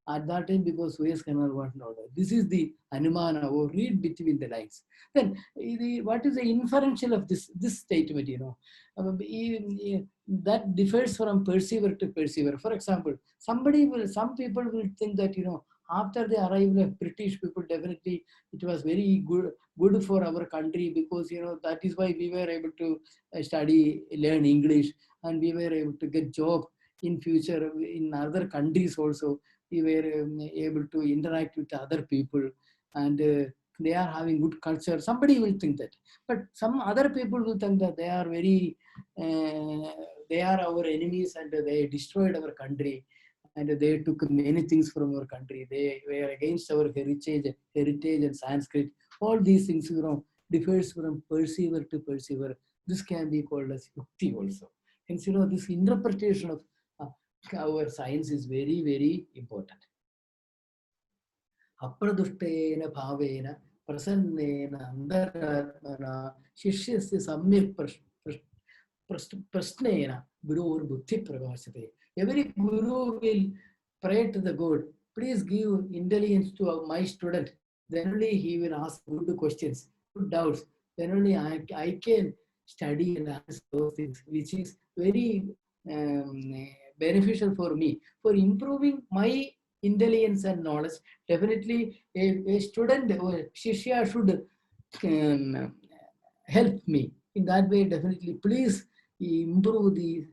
At that time, because Suez Canal was not there. This is the Anumana, or read between the lines. Then what is the inferential of this statement, that differs from perceiver to perceiver. For example, some people will think that, after the arrival of British people, definitely it was very good for our country, because, that is why we were able to learn English, and we were able to get job in future in other countries also. We were able to interact with other people, and they are having good culture. Somebody will think that. But some other people will think that they are very, they are our enemies, and they destroyed our country, and they took many things from our country. They were against our heritage and Sanskrit. All these things, differs from perceiver to perceiver. This can be called as yukti also. Hence, this interpretation of our science is very, very important. Apradushtena bhavena prasannena andaratmana shishyasya samyak prasnena guru buddhi pravasate. Every guru will pray to the God, please give intelligence to my student. Then only he will ask good questions, good doubts. Then only I can study and answer those things, which is very beneficial for me, for improving my intelligence and knowledge. Definitely a student or shishya should help me in that way. Definitely, please improve the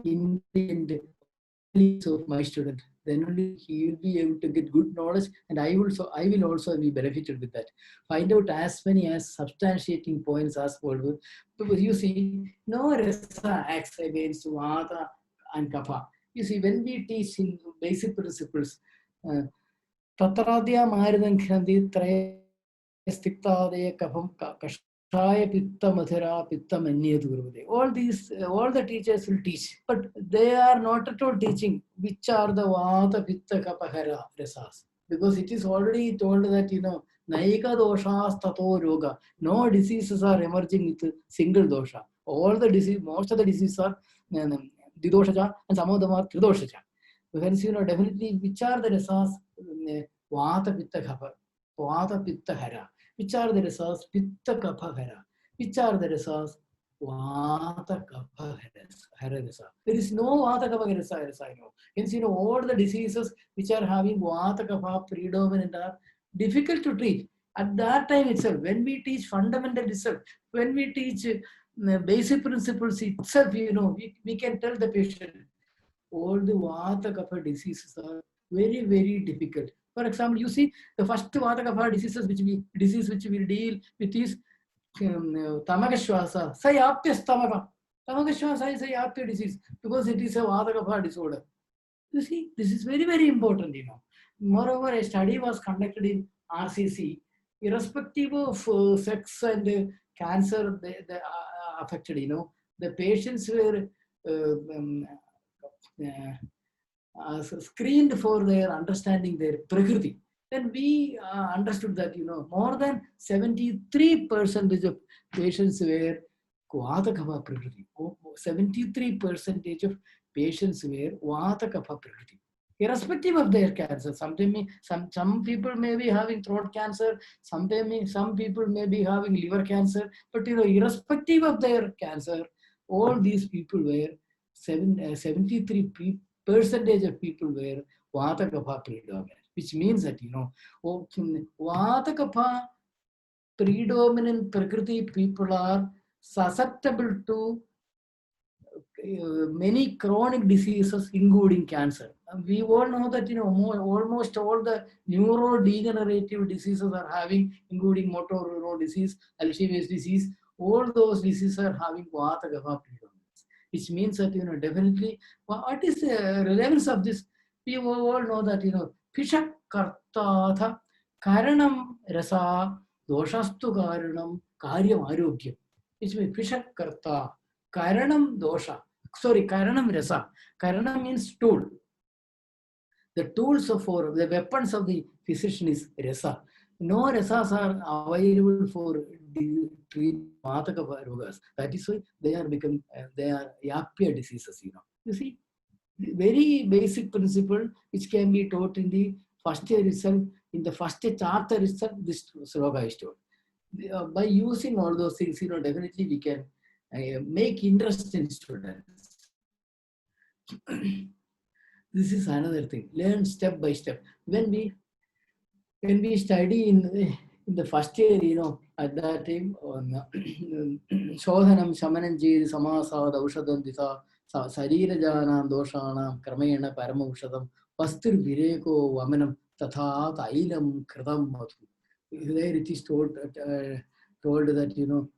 intelligence of my student. Then only he will be able to get good knowledge, and I will also be benefited with that. Find out as many as substantiating points as possible, because you see, no rasa acts against vata and kapha. You see, when we teach in basic principles, tatradya maridan khrandi traya stiktadaya kapham kashaya pitta madhara pitta manyadu guruvade. All the teachers will teach, but they are not at all teaching which are the vata pitta kapahara rasas, because it is already told that, naika doshas tato roga. No diseases are emerging with single dosha. All the disease, most of the diseases are didoshaja, and some of them are tridoshaja. Hence, definitely, which are the rasas? Vata pitta kapha, vata pitta hara. Which are the rasas? Pitta kapha hara. Which are the rasas? Vata kapha hara rasa. There is no vata kapha rasa, Hence, all the diseases which are having vata kapha predominant are difficult to treat. At that time itself, when we teach fundamental itself, when we teach basic principles itself, we can tell the patient all the vata kapha diseases are very, very difficult. For example, you see the first vata kapha disease which we deal with is Tamakashwasa. Sayapya stamaka. Tamakashwasa is a yapya disease, because it is a vata kapha disorder. You see, this is very, very important, Moreover, a study was conducted in RCC, irrespective of sex and cancer, affected, the patients were screened for their understanding their prakriti. Then we understood that, more than 73% of patients were Vata Kapha Prakriti. 73% of patients were Vata Kapha Prakriti. Irrespective of their cancer, some people may be having throat cancer, some people may be having liver cancer, but irrespective of their cancer, all these people were 73% of people were Vata Kapha predominant, which means that Vata Kapha predominant Prakriti people are susceptible to many chronic diseases, including cancer. We all know that almost all the neurodegenerative diseases are having, including motor neuron disease, Alzheimer's disease. All those diseases are having Vata Kapha predominance, which means that definitely what is the relevance of this? We all know that Pisha Kartatha Karanam Rasa Doshastu Karanam Karyam Arogyam. Which means Pisha Karta Karanam Dosha. Sorry, Karanam Rasa. Karanam means tool. The tools for the weapons of the physician is Rasa. No Rasas are available for treating Vata Kapha rogas. That is why they are Yapya diseases. You see, very basic principle which can be taught in the first year itself. In the first chapter itself, this sloka is taught. By using all those things, definitely we can make interest in students. This is another thing. Learn step by step. When we study in the first year, at that time, Shodhanam Shamanam Jid Samasad Aushadam Dita Sarira Janam Doshanam Kramena Paramaushadam Pastir Vireko Vamanam Tatha Tailam Kritam Matu. There it is told that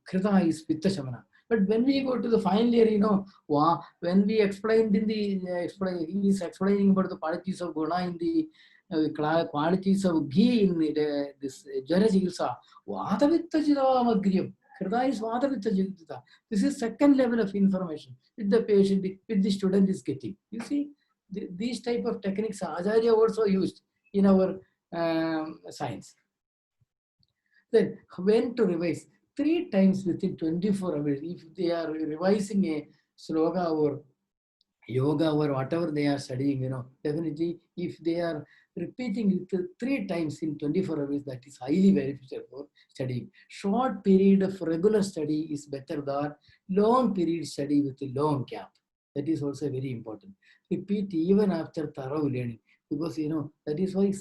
Krita is Pitta Shamana. But when we go to the final year, when we explained in the he is explaining about the qualities of Guna in the qualities of ghee in this Jara Chikitsa, Vatavitta Chidavamagriyam. Krita is Vatavitta Chidavamagriyam. This is second level of information with the patient, with the student is getting. You see, these type of techniques Acharya also used in our science. Then when to revise? 3 times within 24 hours. If they are revising a sloka or yoga or whatever they are studying, definitely if they are repeating it 3 times in 24 hours, that is highly beneficial for studying. Short period of regular study is better than long period study with a long gap. That is also very important. Repeat even after thorough learning, because that is why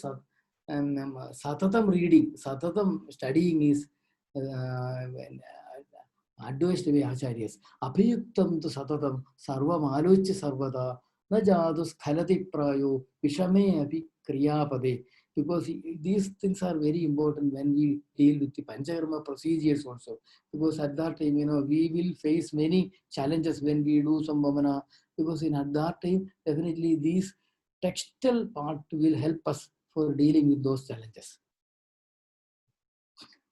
Satatam reading, Satatam studying is advised by Acharyas. Apayuktam tu Satatam Sarvam Alochya Sarvada Na Jadus Khalati Prayo Vishame Api Kriyapade. Because these things are very important when we deal with the Panchakarma procedures also. Because at that time, we will face many challenges when we do some Vamana. Because at that time, definitely these textual part will help us for dealing with those challenges.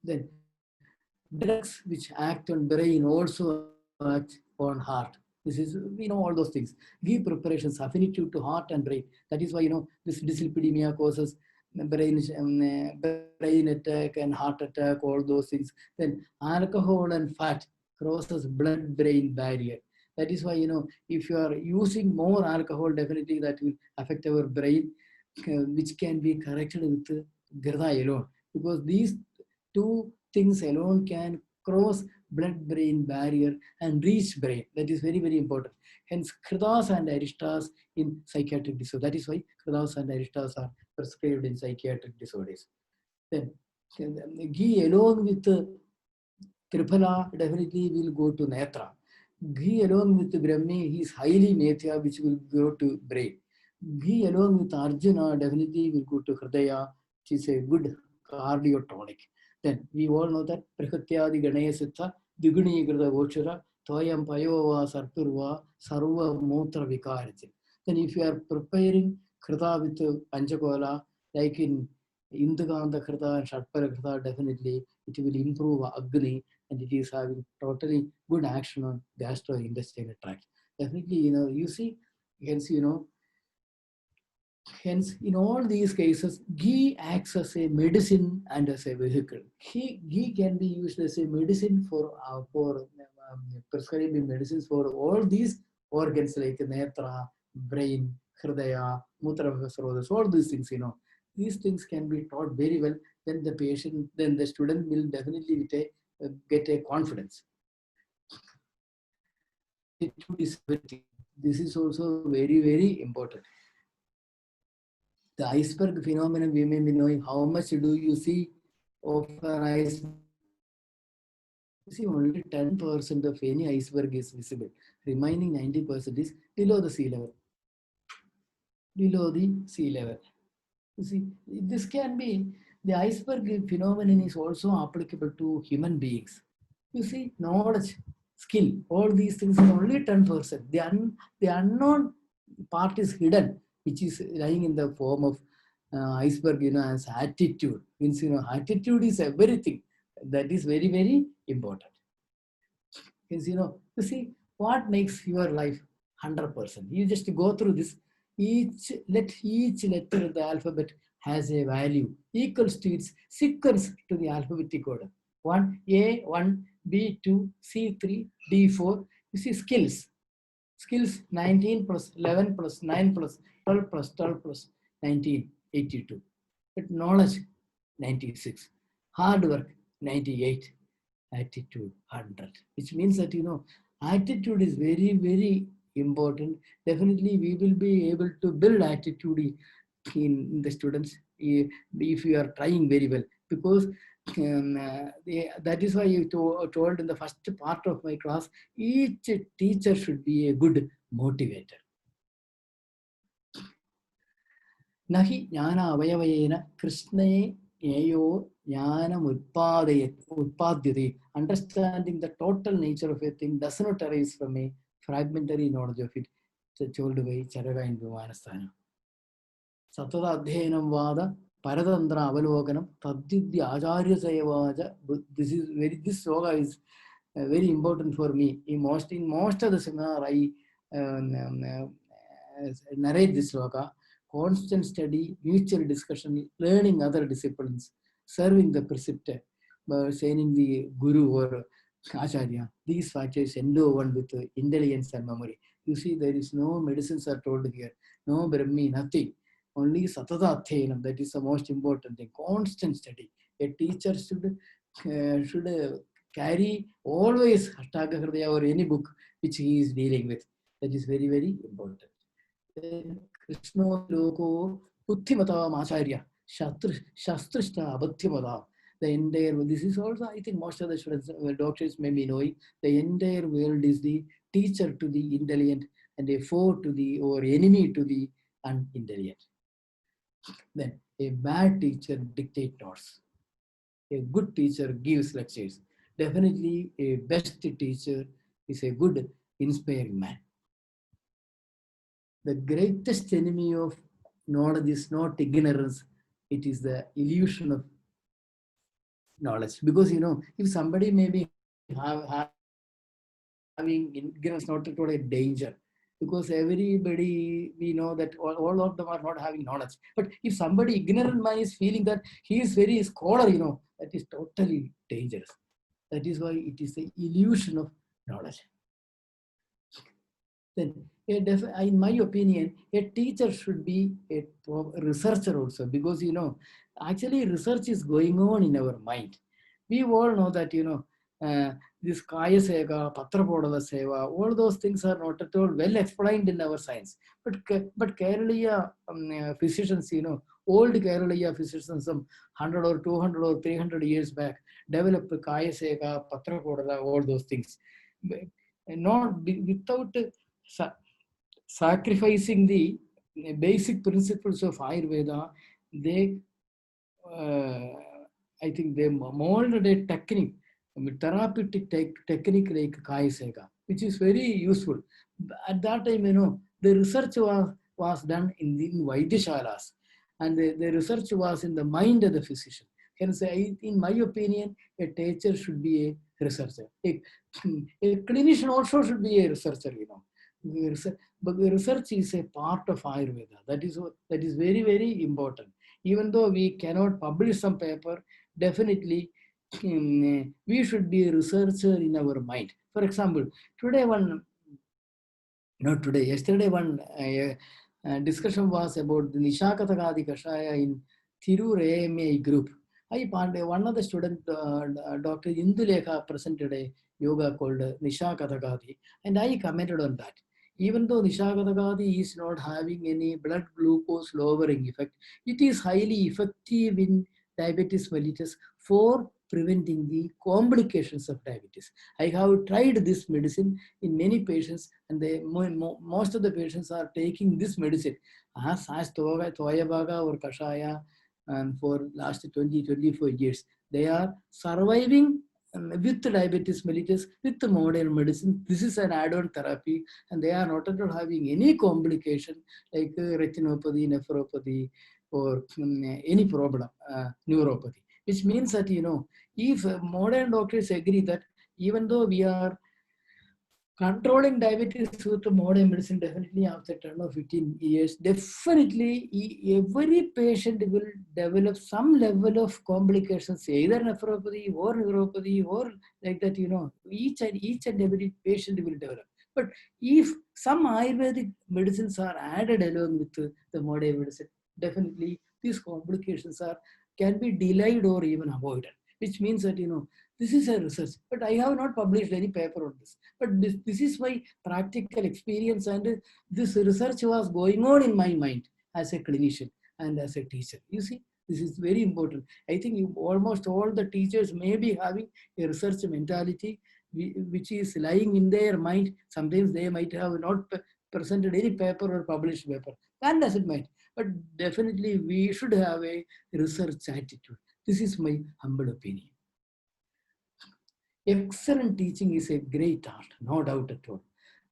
Then drugs which act on brain also act on heart. This is, all those things. Ghee preparations affinity to heart and brain. That is why, this dyslipidemia causes brain attack and heart attack, all those things. Then alcohol and fat crosses blood-brain barrier. That is why, if you are using more alcohol, definitely that will affect our brain, which can be corrected with Girda alone. Because these 2 things alone can cross blood-brain barrier and reach brain. That is very, very important. Hence, Kritas and Aristas in psychiatric disorders. That is why Kritas and Aristas are prescribed in psychiatric disorders. Then, ghee along with Triphala definitely will go to Netra. Ghee along with Brahmi is highly Methya, which will go to brain. Ghee along with Arjuna definitely will go to Hridaya, which is a good cardiotonic. Then we all know that Prahatyadi Ganaya Siddha, Diguni Grada Vochara, Toyam Payova Sarpurva, Sarva Motra Vikarajin. Then if you are preparing Krita with Panchakola, like in Indukanta Krita and Shatpara Krita, definitely it will improve Agni. and it is having totally good action on gastrointestinal tract. Definitely, you see, hence, hence, in all these cases, ghee acts as a medicine and as a vehicle. Ghee can be used as a medicine for prescribing medicines for all these organs like netra, brain, hridaya, mutra, all these things. These things can be taught very well. Then the patient, then the student will definitely get a confidence. This is also very, very important. The iceberg phenomenon, we may be knowing how much do you see of an iceberg. You see, only 10% of any iceberg is visible. Remaining 90% is below the sea level. Below the sea level. You see, this can be, the iceberg phenomenon is also applicable to human beings. You see, knowledge, skill, all these things are only 10%. The unknown part is hidden, which is lying in the form of iceberg, as attitude. Means, attitude is everything. That is very, very important. Means, you see, what makes your life 100%? You just go through this. Let each letter of the alphabet has a value equals to its sequence to the alphabetic order. 1, A1, B2, C3, D4. You see, skills. Skills 19 plus 11 plus 9 plus 12 plus 12 plus 19, 82. But knowledge, 96. Hard work, 98. Attitude, 100. Which means that, attitude is very, very important. Definitely, we will be able to build attitude in the students if you are trying very well. Because that is why you told in the first part of my class, each teacher should be a good motivator. Nahi jnana avayavayena Krishnaye Yayo jnanam utpadyate. Understanding the total nature of a thing does not arise from a fragmentary knowledge of it. Told by Charaka in Vimanasthana. Satada adhyanam vada Paradandra Avaloganam Tadidya Acharya Sayavaja. This sloka is very important for me. In most of the seminar, I narrate this sloka. Constant study, mutual discussion, learning other disciplines, serving the preceptor, saying the guru or acharya. These factors endow one with intelligence and memory. You see, there is no medicines are told here, no brahmi, nothing. Only satata adhyanam, that is the most important thing. Constant study. A teacher should carry always Ashtanga Hridaya or any book which he is dealing with. That is very, very important. Krishna Loko Puthimata Acharya Shastrishta Abhathyamada. The entire, this is also, I think most of the students, doctors may be knowing, the entire world is the teacher to the intelligent and a foe to the, or enemy to the unintelligent. Then a bad teacher dictates notes. A good teacher gives lectures. Definitely a best teacher is a good, inspiring man. The greatest enemy of knowledge is not ignorance, it is the illusion of knowledge. Because, if somebody may be having ignorance, not at all a danger. Because everybody, we know that all of them are not having knowledge. But if somebody ignorant man is feeling that he is very scholar, that is totally dangerous. That is why it is the illusion of knowledge. Then, in my opinion, a teacher should be a researcher also, because, actually research is going on in our mind. We all know that, this Kaya Seva, Patra Podala Seva, all those things are not at all well explained in our science. But Kerala physicians, old Kerala physicians, some 100 or 200 or 300 years back, developed Kaya Seva, Patra Podala, all those things. Not without sacrificing the basic principles of Ayurveda, they, I think they molded a technique, therapeutic technique like Kaya Seva, which is very useful. At that time, the research was done in Vaidyashalas, and the research was in the mind of the physician. Hence, in my opinion, a teacher should be a researcher. A clinician also should be a researcher, you know. But the research is a part of Ayurveda. That is very, very important. Even though we cannot publish some paper, definitely we should be a researcher in our mind. For example, yesterday one discussion was about the Nishakathagadi Kashaya in Thirur AMA group. One of the students, Dr. Indulekha, presented a yoga called Nishakathagadi, and I commented on that. Even though Nishakathagadi is not having any blood glucose lowering effect, it is highly effective in diabetes mellitus for preventing the complications of diabetes. I have tried this medicine in many patients, and most of the patients are taking this medicine as Toyabaga or Kashaya, and for last 20-24 years. They are surviving with diabetes mellitus, with the modern medicine. This is an add-on therapy, and they are not at all having any complication like retinopathy, nephropathy, or any problem, neuropathy. Which means that, you know, if modern doctors agree that even though we are controlling diabetes with modern medicine, definitely after 10 or 15 years, definitely every patient will develop some level of complications, either nephropathy or neuropathy or like that, you know, each and every patient will develop. But if some Ayurvedic medicines are added along with the modern medicine, definitely these complications can be delayed or even avoided, which means that, you know, this is a research, but I have not published any paper on this. But this is my practical experience, and this research was going on in my mind as a clinician and as a teacher. You see, this is very important. I think almost all the teachers may be having a research mentality, which is lying in their mind. Sometimes they might have not presented any paper or published paper. That doesn't matter. But definitely we should have a research attitude. This is my humble opinion. Excellent teaching is a great art, no doubt at all.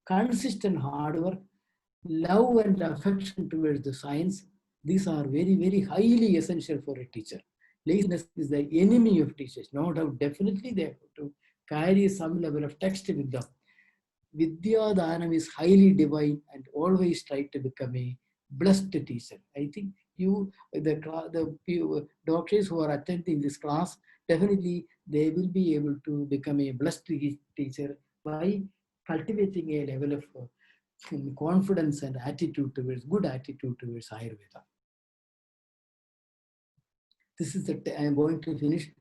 Consistent hard work, love and affection towards the science, these are very, very highly essential for a teacher. Laziness is the enemy of teachers, no doubt. Definitely they have to carry some level of text with them. Vidya Dhanam is highly divine, and always try to become a blessed teacher. I think the doctors who are attending this class, definitely they will be able to become a blessed teacher by cultivating a level of confidence and attitude towards, good attitude towards Ayurveda. This is I'm going to finish.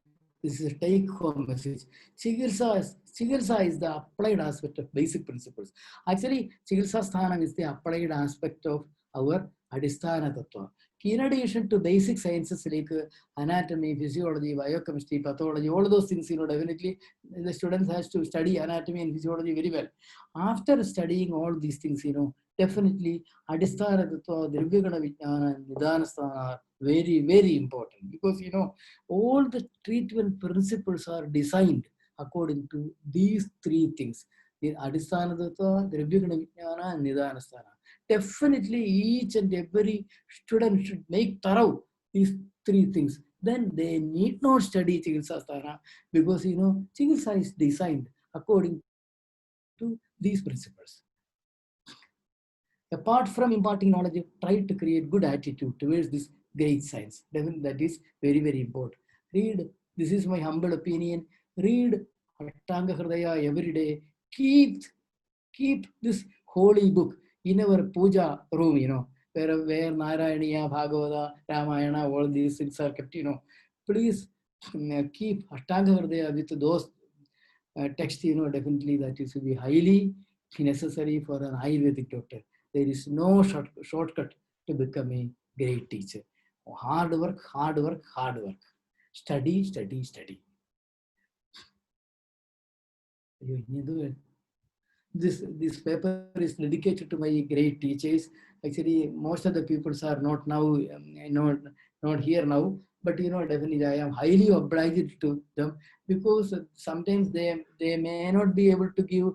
This is a take-home message. Chikitsa is the applied aspect of basic principles. Actually, Chikitsa Sthanam is the applied aspect of our Adhisthana Tattva. In addition to basic sciences like anatomy, physiology, biochemistry, pathology, all those things, you know, definitely the students has to study anatomy and physiology very well. After studying all these things, you know, definitely Adhisthana Tattva, Drivyaguna Vijnana, and Nidana Sthana are very, very important, because, you know, all the treatment principles are designed according to these three things: the Adhisthana Tattva, Drivyaguna Vijnana, and Nidana Sthana. Definitely each and every student should make thorough these three things. Then they need not study Chikitsa Sthana, because, you know, Chikitsa is designed according to these principles. Apart from imparting knowledge, try to create good attitude towards this great science. That is very, very important. Read, this is my humble opinion, read Ashtanga Hridaya every day. Keep this holy book in our puja room, you know, where Narayaniya, Bhagavata, Ramayana, all these things are kept, you know. Please keep Ashtanga Hridaya with those texts, you know. Definitely that is to be highly necessary for an Ayurvedic doctor. There is no shortcut to become a great teacher. Hard work, hard work, hard work. Study, study, study. This paper is dedicated to my great teachers. Actually, most of the pupils are not now, not here now. But, you know, definitely I am highly obliged to them, because sometimes they may not be able to give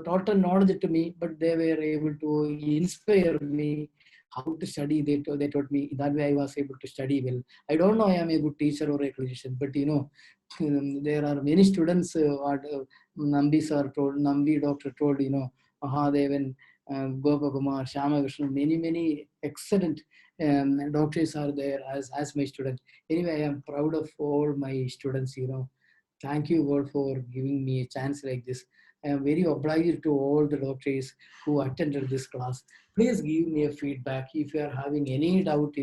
total knowledge to me, but they were able to inspire me how to study. They taught me. That way I was able to study well. I don't know I am a good teacher or a clinician, but, you know, there are many students, what Nambi sir told, Nambi doctor told, Mahadevan, Gopakumar, Shamakrishnan, many excellent doctors are there as my students. Anyway, I am proud of all my students, Thank you all for giving me a chance like this. I am very obliged to all the doctors who attended this class. Please give me a feedback if you are having any doubt,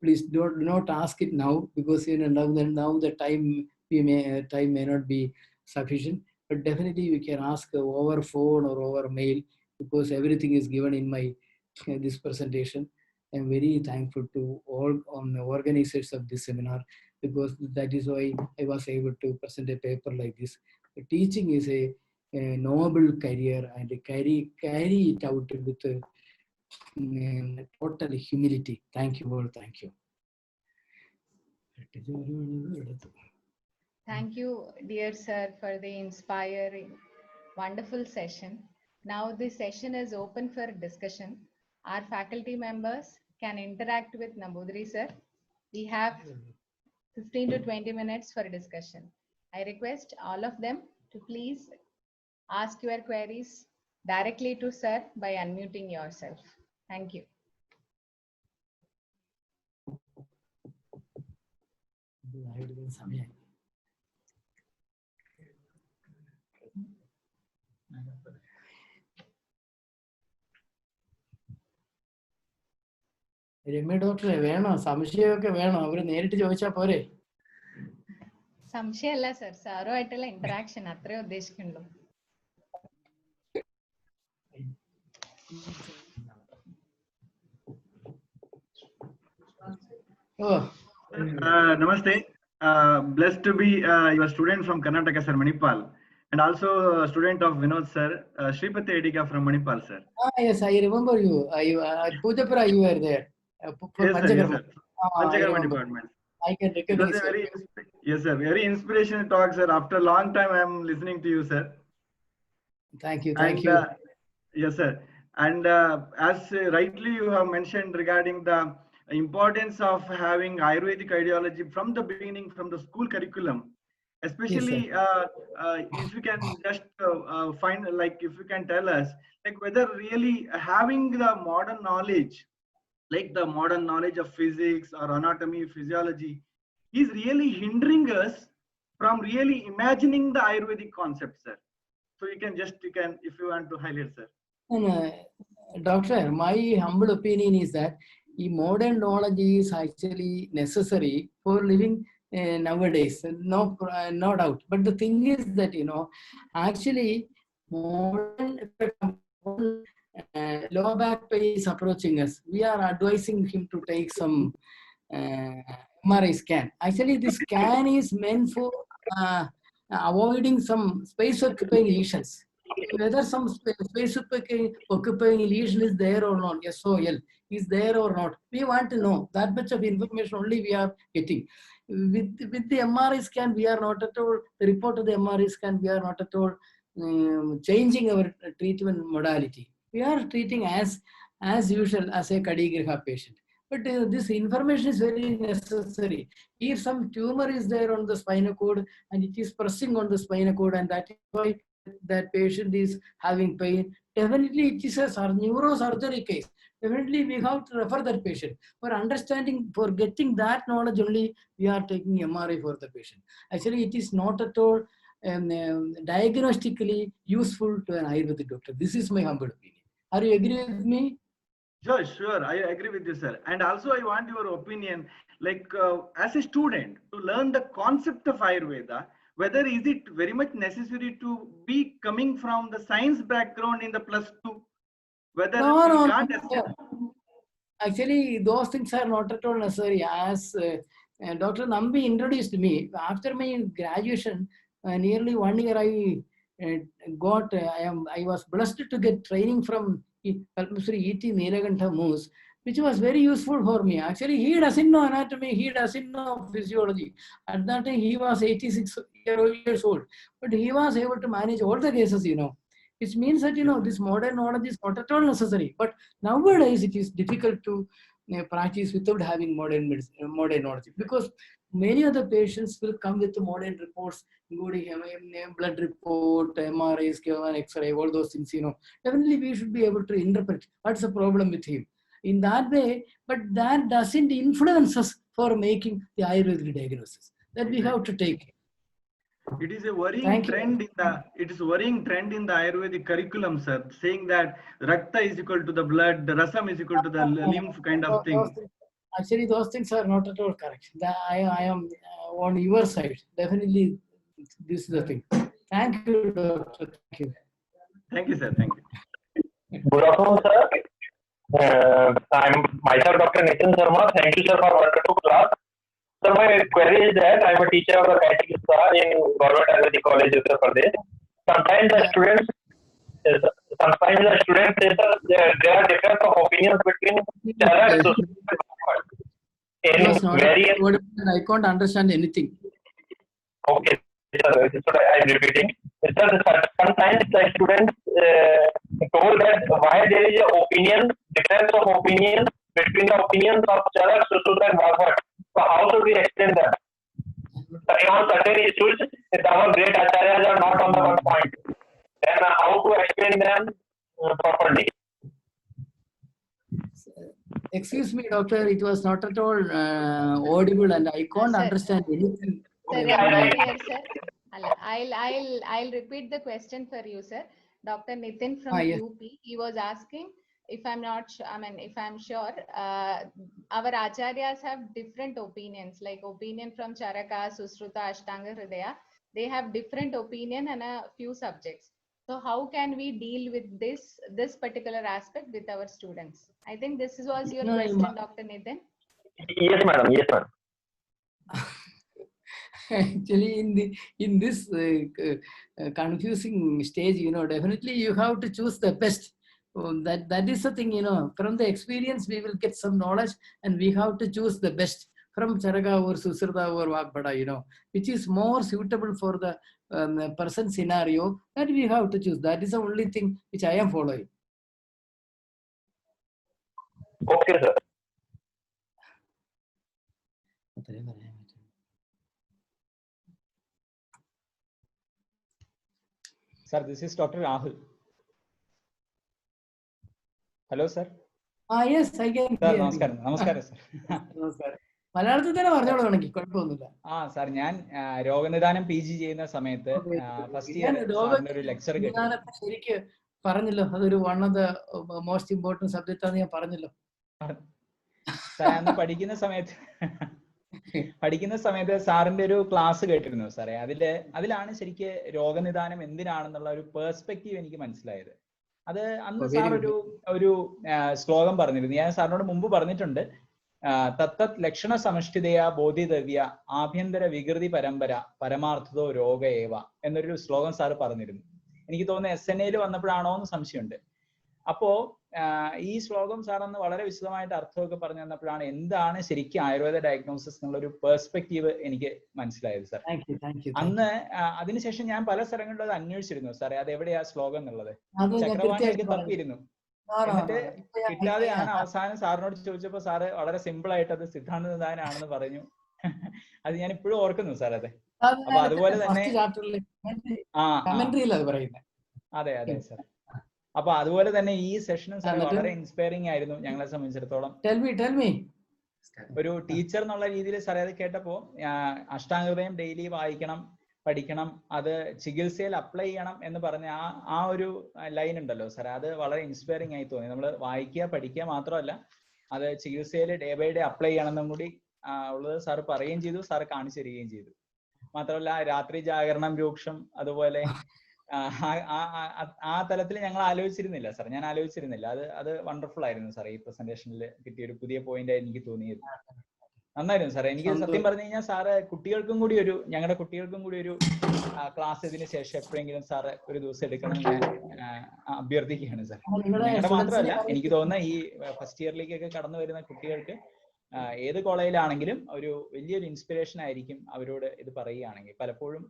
please do not ask it now, because now the time may not be sufficient. But definitely we can ask over phone or over mail, because everything is given in my this presentation. I'm very thankful to all the organizers of this seminar, because that is why I was able to present a paper like this. Teaching is a noble career, and carry it out with total humility. Thank you all. Thank you. Thank you, dear sir, for the inspiring, wonderful session. Now this session is open for discussion. Our faculty members can interact with Nambudiri sir. We have 15 to 20 minutes for discussion. I request all of them to please ask your queries directly to sir by unmuting yourself. Thank you. Ramya ഡോക്ടറെ വേണോ? സംശയമൊക്കെ വേണോ? അവര് നേരിട്ട് ചോദിച്ചാ പോരെ? സംശയമല്ല sir, സാറുമായിട്ടുള്ള interaction അത്രേ ഉദ്ദേശിക്കുന്നുള്ളൂ. Namaste. Blessed to be your student from Karnataka, sir, Manipal, and also a student of Vinod, sir, Shripati Edika from Manipal, sir. Yes, I remember you. At Pujapura, you were there. Yes, sir. Panchakarma department. I can recognize you. Yes, sir. Very inspirational talk, sir. After a long time, I am listening to you, sir. Thank you. Thank you. Yes, sir. And as rightly you have mentioned regarding the importance of having Ayurvedic ideology from the beginning, from the school curriculum, especially if you can just find, like, if you can tell us, like, whether really having the modern knowledge, like the modern knowledge of physics or anatomy, physiology, is really hindering us from really imagining the Ayurvedic concept, sir. So you can, if you want to highlight, sir. Doctor, my humble opinion is that modern knowledge is actually necessary for living nowadays. No doubt. But the thing is that, actually modern low back pain is approaching us. We are advising him to take some MRI scan. Actually, this scan is meant for avoiding some space occupying lesions. Whether some space occupying lesion is there or not, SOL is there or not, we want to know. That much of information only we are getting. With the MRI scan, we are not at all, the report of the MRI scan, we are not at all changing our treatment modality. We are treating as usual as a Kadigraha patient. But this information is very necessary. If some tumor is there on the spinal cord and it is pressing on the spinal cord, and that is why that patient is having pain, definitely it is a neurosurgery case. Definitely we have to refer that patient. For understanding, for getting that knowledge only, we are taking MRI for the patient. Actually, it is not at all diagnostically useful to an Ayurvedic doctor. This is my humble opinion. Are you agree with me? Sure. I agree with you, sir. And also I want your opinion, like as a student, to learn the concept of Ayurveda, whether is it very much necessary to be coming from the science background in the +2? Whether No. can't Actually, those things are not at all necessary. As Dr. Nambi introduced me, after my graduation, nearly 1 year I was blessed to get training from Sri E.T. Nilakantha Moose, which was very useful for me. Actually, he doesn't know anatomy, he doesn't know physiology. At that time, he was 86 years old, but he was able to manage all the cases, Which means that, this modern knowledge is not at all necessary. But nowadays, it is difficult to practice without having modern medicine, modern knowledge, because many of the patients will come with modern reports, including blood report, MRI, scan, X-ray, all those things. Definitely we should be able to interpret what's the problem with him in that way, but that doesn't influence us for making the Ayurvedic diagnosis. That we have to take. It is a worrying trend in the Ayurvedic curriculum, sir, saying that Rakta is equal to the blood, the Rasam is equal to the lymph kind of thing. Actually, those things are not at all correct. I am on your side. Definitely, this is the thing. Thank you, Doctor. Thank you. Thank you, sir. Thank you. Good afternoon, sir. I'm myself, Dr. Nitin Sharma. Thank you, sir, for wonderful class. So my query is that I'm a teacher of the Katika in Government Ayurvedic College, Uttar Pradesh. Sometimes the students say that there are difference of opinions between Charak in various. I can't understand anything. Okay, sir, I'm repeating. Sometimes the students told that why there is a difference of opinion between the opinions of Charak, Sushruta and Bhagavad. So how should we explain that? On certain issues, our great acharyas are not on the one point. Then how to explain them properly? Excuse me, doctor. It was not at all audible, and I can't understand anything. Sir, I'll repeat the question for you, sir. Dr. Nitin from UP. He was asking if I'm sure, our acharyas have different opinions, like opinion from Charaka, Susruta, Ashtanga, Hridaya. They have different opinion on a few subjects. So how can we deal with this particular aspect with our students? I think this was your question, Dr. Nitin. Yes, madam. Yes, madam. Actually, in this confusing stage, definitely you have to choose the best. That is the thing, from the experience we will get some knowledge, and we have to choose the best from Charaka or Susruta or Vagbhada, which is more suitable for the person scenario, that we have to choose. That is the only thing which I am following. Okay, sir. Sir, this is Dr. Rahul. Hello, sir. Yes, I can. Sir, namaskaram. Namaskaram, sir. Namaskaram. മലയാളത്തിൽ തന്നെ പറഞ്ഞോളൂ, കുഴപ്പമൊന്നുമില്ല. Sir, ഞാൻ രോഗനിദാനം PG ചെയ്യുന്ന സമയത്ത് first year സാറിന്റെ ഒരു lecture കേട്ടു. ശരിക്ക് പറഞ്ഞല്ലോ, അതൊരു one of the most important subject ആണെന്ന് ഞാൻ പറഞ്ഞല്ലോ. സാർ, അന്ന് പഠിക്കുന്ന സമയത്ത് സാറിന്റെ ഒരു ക്ലാസ് കേട്ടിരുന്നു സാറേ. അതിലാണ് ശരിക്ക് രോഗനിദാനം എന്തിനാണെന്നുള്ള ഒരു പേഴ്സ്പെക്റ്റീവ് എനിക്ക് മനസ്സിലായത്. അത് അന്ന് സാർ ഒരു ശ്ലോകം പറഞ്ഞിരുന്നു. ഞാൻ സാറിനോട് മുമ്പ് പറഞ്ഞിട്ടുണ്ട്. തത്തത് ലക്ഷണ സമഷ്ടിതയ ബോധിതവ്യ ആഭ്യന്തര വികൃതി പരമ്പര പരമാർത്ഥതോ രോഗ ഏവ എന്നൊരു ശ്ലോകം സാറ് പറഞ്ഞിരുന്നു. എനിക്ക് തോന്നുന്നു SNAയിൽ വന്നപ്പോഴാണോ എന്ന് സംശയമുണ്ട്. അപ്പോ ഈ ശ്ലോകം സാർ അന്ന് വളരെ വിശദമായിട്ട് അർത്ഥമൊക്കെ പറഞ്ഞു തന്നപ്പോഴാണ് എന്താണ് ശരിക്കും ആയുർവേദ ഡയഗ്നോസിസ് എന്നുള്ള ഒരു പെർസ്പെക്റ്റീവ് എനിക്ക് മനസ്സിലായത് സാർ. അന്ന് അതിനുശേഷം ഞാൻ പല സ്ഥലങ്ങളിലും അത് അന്വേഷിച്ചിരുന്നു സാറേ, അത് എവിടെയാ ശ്ലോകം എന്നുള്ളത്. ചക്രവാണിയൊക്കെ തപ്പിയിരുന്നു. എന്നിട്ട് കിട്ടാതെയാണ് അവസാനം സാറിനോട് ചോദിച്ചപ്പോ സാറ് വളരെ സിമ്പിൾ ആയിട്ട് അത് സിദ്ധാന്ത നിദാനാണെന്ന് പറഞ്ഞു. അത് ഞാൻ ഇപ്പോഴും ഓർക്കുന്നു സാർ. അതെ. അപ്പൊ അതുപോലെ തന്നെ അതെ അതെ സാർ. അപ്പൊ അതുപോലെ തന്നെ ഈ സെഷനും സാർ വളരെ ഇൻസ്പയറിംഗ് ആയിരുന്നു ഞങ്ങളെ സംബന്ധിച്ചിടത്തോളം. ഒരു ടീച്ചർ എന്നുള്ള രീതിയിൽ സാറേ അത് കേട്ടപ്പോ അഷ്ടാംഗഹൃദയം ഡെയിലി വായിക്കണം, പഠിക്കണം, അത് ചികിത്സയിൽ അപ്ലൈ ചെയ്യണം എന്ന് പറഞ്ഞ ആ ഒരു ലൈൻ ഉണ്ടല്ലോ സാർ, അത് വളരെ ഇൻസ്പയറിംഗ് ആയി തോന്നി. നമ്മൾ വായിക്കുക പഠിക്കുക മാത്രമല്ല, അത് ചികിത്സയിൽ ഡേ ബൈ ഡേ അപ്ലൈ ചെയ്യണമെന്നും കൂടി ഉള്ളത് സാറ് പറയുകയും ചെയ്തു, സാറ് കാണിച്ചു തരികയും ചെയ്തു. മാത്രമല്ല രാത്രി ജാഗരണം രൂക്ഷം, അതുപോലെ ആ തലത്തിൽ ഞങ്ങൾ ആലോചിച്ചിരുന്നില്ല സാർ. ഞാൻ ആലോചിച്ചിരുന്നില്ല. അത് വണ്ടർഫുൾ ആയിരുന്നു സാർ. ഈ പ്രസന്റേഷനിൽ കിട്ടിയ ഒരു പുതിയ പോയിന്റ് ആയി എനിക്ക് തോന്നിയത്. നന്നായിരുന്നു സാറേ. എനിക്ക് സത്യം പറഞ്ഞു കഴിഞ്ഞാൽ സാറ് ഞങ്ങളുടെ കുട്ടികൾക്കും കൂടി ഒരു ക്ലാസ് ഇതിന് ശേഷം എപ്പോഴെങ്കിലും സാറ് ഒരു ദിവസം എടുക്കണം ഞാൻ അഭ്യർത്ഥിക്കുകയാണ് സാർ. ഞങ്ങളുടെ മാത്രമല്ല, എനിക്ക് തോന്നുന്ന ഈ ഫസ്റ്റ് ഇയറിലേക്കൊക്കെ കടന്നു വരുന്ന കുട്ടികൾക്ക് ഏത് കോളേജിലാണെങ്കിലും ഒരു വലിയൊരു ഇൻസ്പിറേഷൻ ആയിരിക്കും അവരോട് ഇത് പറയുകയാണെങ്കിൽ. പലപ്പോഴും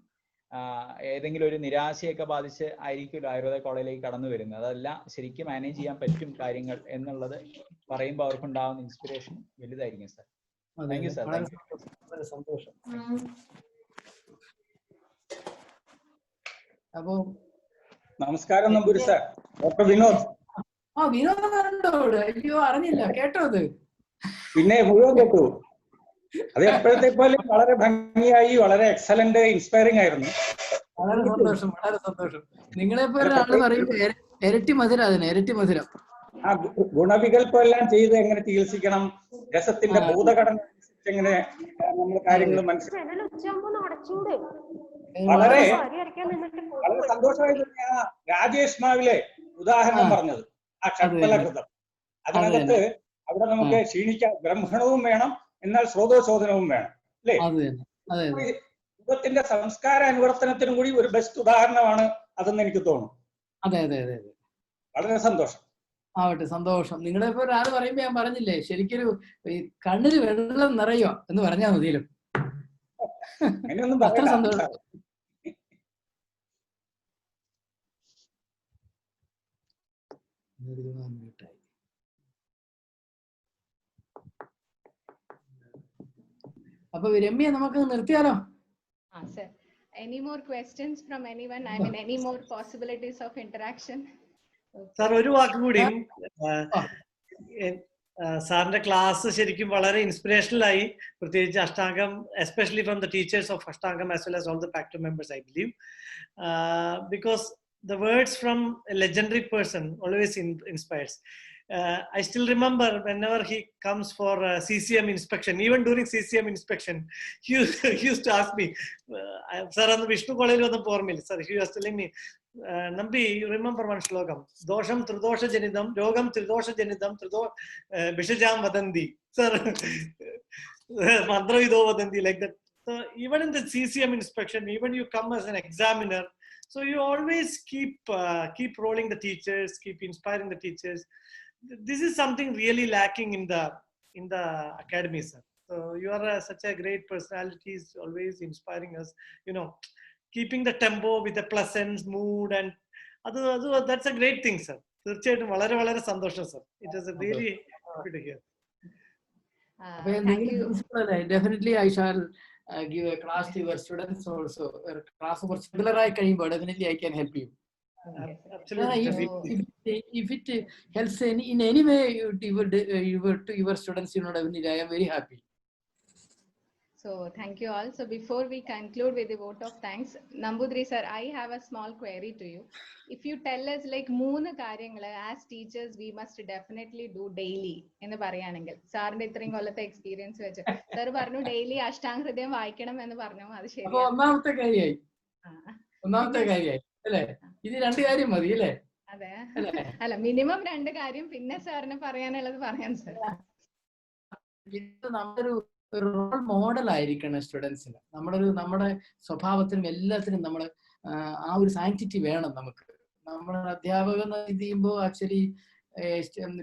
ഏതെങ്കിലും ഒരു നിരാശയൊക്കെ ബാധിച്ച് ആയിരിക്കുമല്ലോ ആയുർവേദ കോളേജിലേക്ക് കടന്നു വരുന്നത്. അതെല്ലാം ശരിക്കും മാനേജ് ചെയ്യാൻ പറ്റും കാര്യങ്ങൾ എന്നുള്ളത് പറയുമ്പോൾ അവർക്കുണ്ടാകുന്ന ഇൻസ്പിറേഷൻ വലുതായിരിക്കും സാർ. Thank you sir. വളരെ സന്തോഷം. അപ്പോ നമസ്കാരം നമ്പൂരി സാർ. ഡോക്ടർ വിനോദ്. വിനോദ് അയ്യോ അറിഞ്ഞില്ല, കേട്ടോ അത്? പിന്നെ മുഴുവൻ കേട്ടു. അത് എപ്പോഴത്തെ പോലെ വളരെ ഭംഗിയായി, വളരെ എക്സലന്റ്, ഇൻസ്പയറിംഗ് ആയിരുന്നു. വളരെ സന്തോഷം, വളരെ സന്തോഷം. നിങ്ങളെ പോലെ ആള് പറയുമ്പോൾ ഇരട്ടി മധുരം, അതിന് ഇരട്ടി മധുരം. ആ ഗുണവികല്പം എല്ലാം ചെയ്ത് എങ്ങനെ ചികിത്സിക്കണം, രസത്തിന്റെ ഭൂതഘടന എങ്ങനെ നമ്മൾ കാര്യങ്ങൾ മനസ്സിലാക്കി വളരെ വളരെ സന്തോഷമായി തന്നെയാണ് രാജേഷ് മാവിലെ ഉദാഹരണം പറഞ്ഞത്. ആ ഷഡ്ഫലകൃതം, അതിനകത്ത് അവിടെ നമുക്ക് ക്ഷീണിക്കാൻ ബ്രഹ്മണവും വേണം, എന്നാൽ സ്രോതോശോധനവും വേണം, അല്ലേ? യുഗത്തിന്റെ സംസ്കാര അനുവർത്തനത്തിനും കൂടി ഒരു ബെസ്റ്റ് ഉദാഹരണമാണ് അതെന്ന് എനിക്ക് തോന്നുന്നു. അതെ അതെ അതെ അതെ, വളരെ സന്തോഷം. ആവട്ടെ, സന്തോഷം. നിങ്ങളെ ഇപ്പൊ ഒരാൾ പറയുമ്പോ ഞാൻ പറഞ്ഞില്ലേ, ശരിക്കൊരു കണ്ണില് വെള്ളം നിറയോ എന്ന് പറഞ്ഞാൽ മതിയല്ലോ. അത്ര സന്തോഷം. അപ്പൊ രമ്യ നമുക്ക് നിർത്തിയാലോ? Sir, any more questions from anyone? I mean, any more possibilities of interaction? Sir, ഒരു വാക്ക് കൂടി. സാറിന്റെ ക്ലാസ് ശരിക്കും വളരെ ഇൻസ്പിറേഷണൽ ആയി, പ്രത്യേകിച്ച് Ashtamgam, especially from the teachers of Ashtamgam as well as all the factory members, I believe, because the words from a legendary person always inspires. I still remember whenever he comes for CCM inspection, even during CCM inspection, he used to ask me, sir, on the Vishnu college on the poor mill, sir, he was telling me, Nambi, you remember one slogam, dosham tridosha janidam, yogam tridosha janidam, bishajam vadandi, sir, mantra vido vadandi, like that. So even in the CCM inspection, even you come as an examiner, so you always keep rolling the teachers, keep inspiring the teachers. This is something really lacking in the academy, sir. So you are such a great personality, always inspiring us, you know, keeping the tempo with a pleasant mood, and that's a great thing, sir. തീർച്ചയായിട്ടും വളരെ വളരെ സന്തോഷം, sir. It was a really happy to hear. Thank you. Definitely I shall give a class to your students also. Class over similar I can, but definitely I can help you. Absolutely. If it helps in any way to your students, you know, definitely I am very happy. So thank you all. So before we conclude with the vote of thanks, Nambudri sir, I have a small query to you. If you tell us like 3 കാര്യങ്ങൾ as teachers we must definitely do daily എന്ന് പറയാണെങ്കിൽ, സാറിന്റെ ഇത്രയും കൊല്ലത്തെ experience വെച്ച് sir പറഞ്ഞു daily Ashtanga ഹൃദയം വായിക്കണം എന്ന് പറഞ്ഞു. അത് ശരി. ഒന്നാമത്തെ കാര്യമായി അല്ലേ? ഇത് 2 കാര്യം മതി അല്ലേ? അതെ, അല്ല മിനിമം 2 കാര്യം, പിന്നെ സാറിന് പറയാനുള്ളത് പറയാൻ സാർ. നമ്മളൊരു റോൾ മോഡൽ ആയിരിക്കണം സ്റ്റുഡൻസിന്. നമ്മുടെ സ്വഭാവത്തിനും എല്ലാത്തിനും നമ്മൾ ആ ഒരു സാങ്ക്ടിറ്റി വേണം നമുക്ക്. നമ്മുടെ അധ്യാപകൻ ഇത് ചെയ്യുമ്പോൾ ആക്ച്വലി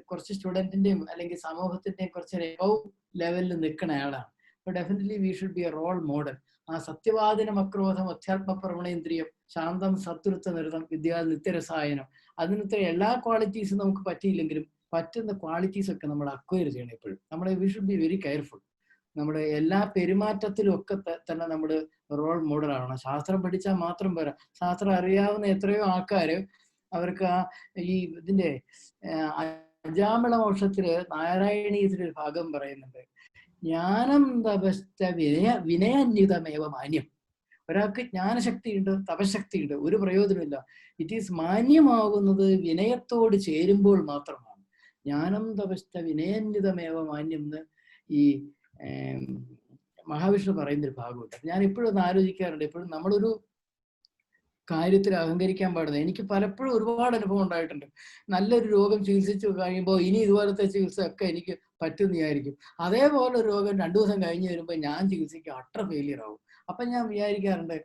കുറച്ച് സ്റ്റുഡന്റിന്റെയും അല്ലെങ്കിൽ സമൂഹത്തിന്റെയും കുറച്ച് എബവ് ലെവലിൽ നിൽക്കുന്ന ആളാണ്. അപ്പൊ definitely we should be a role model. ആ സത്യവാദിനം അക്രോധം അധ്യാത്മ പ്രവണേന്ദ്രിയം ശാന്തം സത്വൃത്ത നിരതം വിദ്യാ നിത്യരസായനം, അതിനത്തെ എല്ലാ ക്വാളിറ്റീസും നമുക്ക് പറ്റിയില്ലെങ്കിലും പറ്റുന്ന ക്വാളിറ്റീസ് ഒക്കെ നമ്മൾ അക്വയർ ചെയ്യണം എപ്പോഴും. V should be very careful. നമ്മുടെ എല്ലാ പെരുമാറ്റത്തിലും ഒക്കെ തന്നെ നമ്മൾ റോൾ മോഡൽ ആവണം. ശാസ്ത്രം പഠിച്ചാൽ മാത്രം പോരാ, ശാസ്ത്രം അറിയാവുന്ന എത്രയോ ആൾക്കാര് അവർക്ക് ഈ ഇതിന്റെ അജാമിള മോക്ഷത്തില് നാരായണീയത്തിലൊരു ഭാഗം പറയുന്നുണ്ട്, ജ്ഞാനം തപശ്ച വിനയാന്വിതമേവ മാന്യം. ഒരാൾക്ക് ജ്ഞാനശക്തി ഉണ്ട്, തപശക്തി ഉണ്ട്, ഒരു പ്രയോജനമില്ല. ഇറ്റ് ഈസ് മാന്യമാകുന്നത് വിനയത്തോട് ചേരുമ്പോൾ മാത്രമാണ്. ജ്ഞാനം തപശ്ച വിനയാന്വിതമേവ മാന്യം എന്ന് ഈ മഹാവിഷ്ണു പറയുന്നൊരു ഭാഗമുണ്ട്. ഞാൻ എപ്പോഴും ഒന്ന് ആലോചിക്കാറുണ്ട്, എപ്പോഴും നമ്മളൊരു കാര്യത്തിൽ അഹങ്കരിക്കാൻ പാടില്ല. എനിക്ക് പലപ്പോഴും ഒരുപാട് അനുഭവം ഉണ്ടായിട്ടുണ്ട്. നല്ലൊരു രോഗം ചികിത്സിച്ച് കഴിയുമ്പോൾ ഇനി ഇതുപോലത്തെ ചികിത്സ ഒക്കെ എനിക്ക് പറ്റുമെന്ന് വിചാരിക്കും. അതേപോലെ ഒരു രോഗം 2 ദിവസം കഴിഞ്ഞ് വരുമ്പോൾ ഞാൻ ചികിത്സിക്കുക അട്ടർ ഫെയിലിയർ ആവും. അപ്പം ഞാൻ വിചാരിക്കാറുണ്ട്,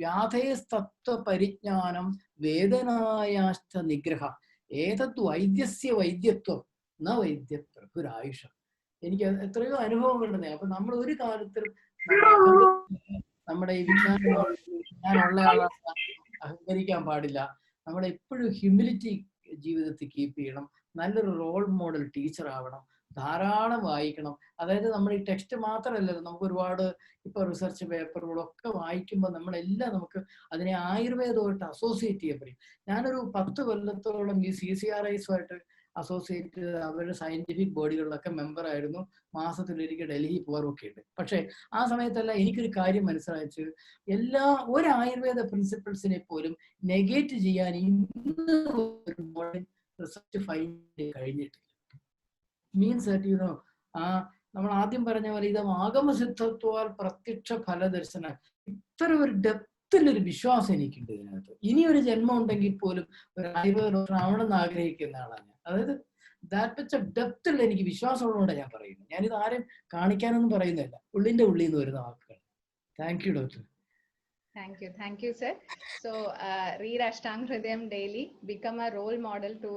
വ്യാധേസ്തത്വ പരിജ്ഞാനം വേദനായാശ്ച നിഗ്രഹ ഏതത് വൈദ്യസ്യ വൈദ്യത്വം ന വൈദ്യ പ്രഭുരായുഷ. എനിക്ക് എത്രയോ അനുഭവം കിട്ടുന്നത്. അപ്പൊ നമ്മൾ ഒരു കാലത്തിലും നമ്മുടെ ഈ വിജ്ഞാനമുള്ള ആളാണ് അഹങ്കരിക്കാൻ പാടില്ല. നമ്മൾ എപ്പോഴും ഹ്യൂമിലിറ്റി ജീവിതത്തിൽ കീപ്പ് ചെയ്യണം. നല്ലൊരു റോൾ മോഡൽ ടീച്ചർ ആവണം. ധാരാളം വായിക്കണം. അതായത് നമ്മൾ ഈ ടെക്സ്റ്റ് മാത്രമല്ലല്ലോ, നമുക്ക് ഒരുപാട് ഇപ്പൊ റിസർച്ച് പേപ്പറുകളൊക്കെ വായിക്കുമ്പോൾ നമ്മളെല്ലാം നമുക്ക് അതിനെ ആയുർവേദമായിട്ട് അസോസിയേറ്റ് ചെയ്യപ്പെടും. ഞാനൊരു 10 കൊല്ലത്തോളം ഈ CCRIസുമായിട്ട് അസോസിയേറ്റ് അവരുടെ സയന്റിഫിക് ബോഡികളിലൊക്കെ മെമ്പർ ആയിരുന്നു. മാസത്തിലൊരിക്കൽ ഡൽഹി പോകാറൊക്കെ ഉണ്ട്. പക്ഷെ ആ സമയത്തെല്ലാം എനിക്കൊരു കാര്യം മനസ്സിലാച്ചു, ഒരു ആയുർവേദ പ്രിൻസിപ്പിൾസിനെ പോലും നെഗേറ്റ് ചെയ്യാൻ ഇന്ന് റിസർച്ച് ഫൈൻഡ് കഴിഞ്ഞിട്ടില്ല. മീൻസ് ദാറ്റ് യു നോ, നമ്മൾ ആദ്യം പറഞ്ഞ പോലെ ഇത് ആഗമസിദ്ധത്വാൽ പ്രത്യക്ഷ ഫലദർശന, ഇത്ര ഒരു ഡെപ്തിലൊരു വിശ്വാസം എനിക്കുണ്ട് ഇതിനകത്ത്. ഇനിയൊരു ജന്മം ഉണ്ടെങ്കിൽ പോലും ഒരു ആയുർവേദ ഡോക്ടർ ആവണമെന്ന് ആഗ്രഹിക്കുന്ന ആളാണ് ഞാൻ. അതായത് ദാറ്റ് വെച്ച ഡെപ്തിൽ എനിക്ക് വിശ്വാസമുള്ളതുകൊണ്ടാണ് ഞാൻ പറയുന്നത്. ഞാനിത് ആരും കാണിക്കാനൊന്നും പറയുന്നില്ല, ഉള്ളിന്റെ ഉള്ളിൽ നിന്ന് വരുന്ന വാക്കുകൾ. Thank you doctor. Thank you, sir. So read Ashtanga Hridayam daily, become a role model to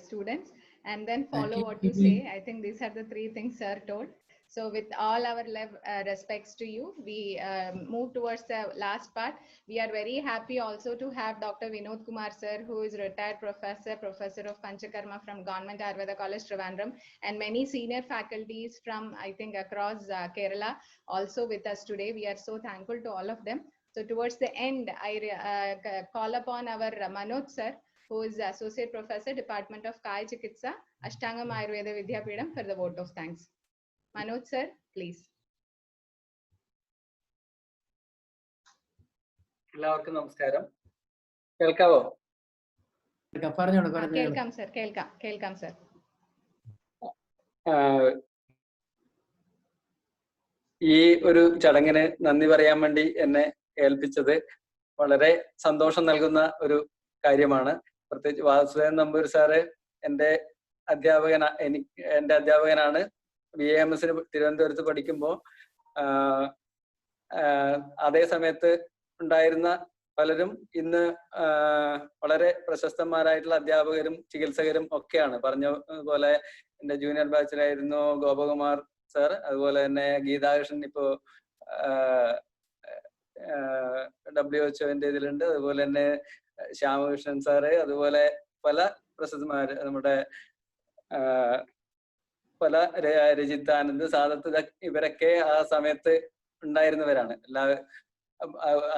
students, and then follow what you say. I think these are the 3 things sir told. So with all our respects to you, we move towards the last part. We are very happy also to have Dr. Vinod Kumar sir, who is retired professor of Panchakarma from Government Ayurveda College, Trivandrum, and many senior faculties from, I think, across Kerala also with us today. We are so thankful to all of them. So towards the end, I call upon our Manoj sir, who is Associate Professor, Department of Kaya Chikitsa, Ashtangam Ayurveda Vidyapeetham, for the vote of thanks. Manoj sir, please. എല്ലാവർക്കും നമസ്കാരം. കേൾക്കാവോ? കേൾക്കാം sir, കേൾക്കാം sir. ഈ ഒരു ചടങ്ങിന് നന്ദി പറയാൻ വേണ്ടി എന്നെ ഏൽപ്പിച്ചത് വളരെ സന്തോഷം നൽകുന്ന ഒരു കാര്യമാണ്. പ്രത്യേകിച്ച് വാസുദേവൻ നമ്പൂരി സാറ് എൻ്റെ അധ്യാപകനാണ്. BAMS തിരുവനന്തപുരത്ത് പഠിക്കുമ്പോൾ അതേ സമയത്ത് ഉണ്ടായിരുന്ന പലരും ഇന്ന് വളരെ പ്രശസ്തന്മാരായിട്ടുള്ള അധ്യാപകരും ചികിത്സകരും ഒക്കെയാണ്. പറഞ്ഞ പോലെ എൻ്റെ ജൂനിയർ ബാച്ചിലായിരുന്നു ഗോപകുമാർ സാർ, അതുപോലെ തന്നെ ഗീതാകൃഷ്ണൻ ഇപ്പോ WHO ഇതിലുണ്ട്, അതുപോലെ തന്നെ ശ്യാമകൃഷ്ണൻ സാറ്, അതുപോലെ പല പ്രസിദ്ധന്മാര്, നമ്മുടെ പല രജിത്താനന്ദ്, സാദത്ത്, ഇവരൊക്കെ ആ സമയത്ത് ഉണ്ടായിരുന്നവരാണ്.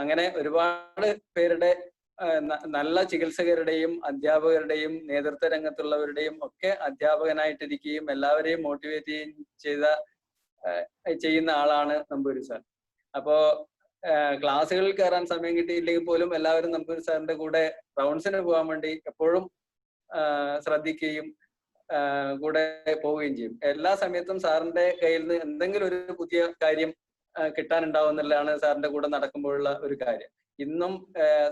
അങ്ങനെ ഒരുപാട് പേരുടെ നല്ല ചികിത്സകരുടെയും അധ്യാപകരുടെയും നേതൃത്വ രംഗത്തുള്ളവരുടെയും ഒക്കെ അധ്യാപകനായിട്ടിരിക്കുകയും എല്ലാവരെയും മോട്ടിവേറ്റ് ചെയ്യുന്ന ആളാണ് നമ്പൂരി സാർ. അപ്പോ ക്ലാസ്സുകളിൽ കയറാൻ സമയം കിട്ടിയില്ലെങ്കിൽ പോലും എല്ലാവരും നമ്പൂരി സാറിന്റെ കൂടെ റൗണ്ട്സിന് പോകാൻ വേണ്ടി എപ്പോഴും ശ്രദ്ധിക്കുകയും കൂടെ പോവുകയും ചെയ്യും. എല്ലാ സമയത്തും സാറിന്റെ കയ്യിൽ നിന്ന് എന്തെങ്കിലും ഒരു പുതിയ കാര്യം കിട്ടാനുണ്ടാവും എന്നുള്ളതാണ് സാറിന്റെ കൂടെ നടക്കുമ്പോഴുള്ള ഒരു കാര്യം. ഇന്നും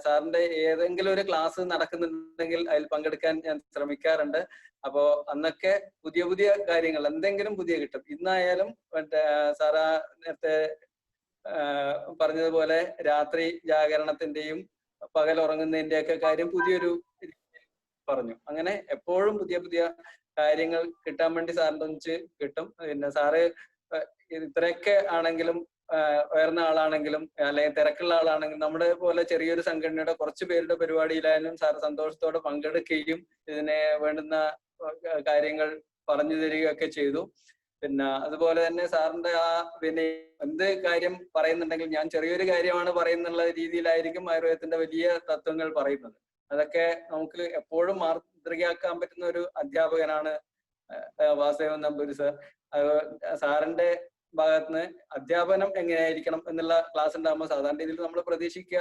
സാറിന്റെ ഏതെങ്കിലും ഒരു ക്ലാസ് നടക്കുന്നുണ്ടെങ്കിൽ അതിൽ പങ്കെടുക്കാൻ ഞാൻ ശ്രമിക്കാറുണ്ട്. അപ്പോ അന്നൊക്കെ പുതിയ പുതിയ കാര്യങ്ങൾ എന്തെങ്കിലും പുതിയ കിട്ടും. ഇന്നായാലും സാറാ നേരത്തെ പറഞ്ഞതുപോലെ രാത്രി ജാഗരണത്തിന്റെയും പകൽ ഉറങ്ങുന്നതിന്റെ ഒക്കെ കാര്യം പുതിയൊരു പറഞ്ഞു. അങ്ങനെ എപ്പോഴും പുതിയ പുതിയ കാര്യങ്ങൾ കിട്ടാൻ വേണ്ടി സാറിന്റെ ഒന്നിച്ച് കിട്ടും. പിന്നെ സാറ് ഇത്രയൊക്കെ ആണെങ്കിലും ഉയർന്ന ആളാണെങ്കിലും അല്ലെങ്കിൽ തിരക്കുള്ള ആളാണെങ്കിലും നമ്മുടെ പോലെ ചെറിയൊരു സംഘടനയുടെ കുറച്ചു പേരുടെ പരിപാടിയിലായാലും സാർ സന്തോഷത്തോടെ പങ്കെടുക്കുകയും ഇതിനെ വേണ്ടുന്ന കാര്യങ്ങൾ പറഞ്ഞു തരികയൊക്കെ ചെയ്തു. പിന്നെ അതുപോലെ തന്നെ സാറിന്റെ പിന്നെ എന്ത് കാര്യം പറയുന്നുണ്ടെങ്കിൽ ഞാൻ ചെറിയൊരു കാര്യമാണ് പറയുന്നുള്ള രീതിയിലായിരിക്കും ആയുർവേദത്തിന്റെ വലിയ തത്വങ്ങൾ പറയുന്നത്. അതൊക്കെ നമുക്ക് എപ്പോഴും മാതൃകയാക്കാൻ പറ്റുന്ന ഒരു അധ്യാപകനാണ് വാസുദേവൻ നമ്പൂരി സാർ. സാറിന്റെ ഭാഗത്തുനിന്ന് അധ്യാപനം എങ്ങനെയായിരിക്കണം എന്നുള്ള ക്ലാസ് ഉണ്ടാകുമ്പോൾ സാധാരണ രീതിയിൽ നമ്മൾ പ്രതീക്ഷിക്കുക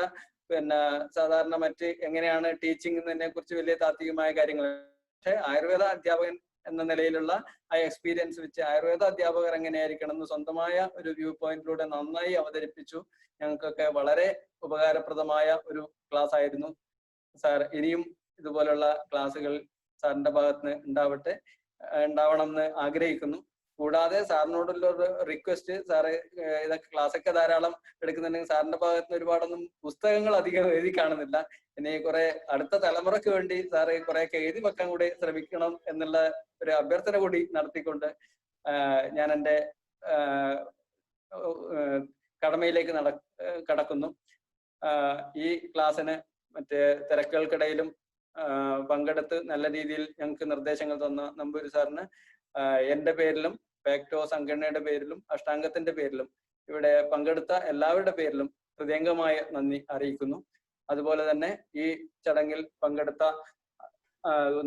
പിന്നെ സാധാരണ മറ്റ് എങ്ങനെയാണ് ടീച്ചിങ് എന്നതിനെ കുറിച്ച് വലിയ താത്വികമായ കാര്യങ്ങൾ. പക്ഷെ ആയുർവേദ അധ്യാപകൻ എന്ന നിലയിലുള്ള ആ എക്സ്പീരിയൻസ് വെച്ച് ആയുർവേദ അധ്യാപകർ എങ്ങനെയായിരിക്കണം എന്ന് സ്വന്തമായ ഒരു വ്യൂ പോയിന്റിലൂടെ നന്നായി അവതരിപ്പിച്ചു. ഞങ്ങൾക്കൊക്കെ വളരെ ഉപകാരപ്രദമായ ഒരു ക്ലാസ് ആയിരുന്നു സാർ. ഇനിയും ഇതുപോലുള്ള ക്ലാസ്സുകൾ സാറിന്റെ ഭാഗത്തുനിന്ന് ഉണ്ടാവണം എന്ന് ആഗ്രഹിക്കുന്നു. കൂടാതെ സാറിനോടുള്ള ഒരു റിക്വസ്റ്റ്, സാറ് ഇതൊക്കെ ക്ലാസ്സൊക്കെ ധാരാളം എടുക്കുന്നുണ്ടെങ്കിൽ സാറിന്റെ ഭാഗത്തുനിന്ന് ഒരുപാടൊന്നും പുസ്തകങ്ങൾ അധികം എഴുതി കാണുന്നില്ല. ഇനി കുറെ അടുത്ത തലമുറയ്ക്ക് വേണ്ടി സാറ് കുറെയൊക്കെ എഴുതി വെക്കാൻ കൂടി ശ്രമിക്കണം എന്നുള്ള ഒരു അഭ്യർത്ഥന കൂടി നടത്തിക്കൊണ്ട് ഞാൻ എൻ്റെ കടമയിലേക്ക് കടക്കുന്നു. ഈ ക്ലാസ്സിന് മറ്റേ തിരക്കുകൾക്കിടയിലും പങ്കെടുത്ത് നല്ല രീതിയിൽ ഞങ്ങൾക്ക് നിർദ്ദേശങ്ങൾ തന്ന നമ്പൂരി സാറിന് എൻ്റെ പേരിലും പാക്ടോ സംഘടനയുടെ പേരിലും അഷ്ടാംഗത്തിന്റെ പേരിലും ഇവിടെ പങ്കെടുത്ത എല്ലാവരുടെ പേരിലും ഹൃദയംഗമായ നന്ദി അറിയിക്കുന്നു. അതുപോലെ തന്നെ ഈ ചടങ്ങിൽ പങ്കെടുത്ത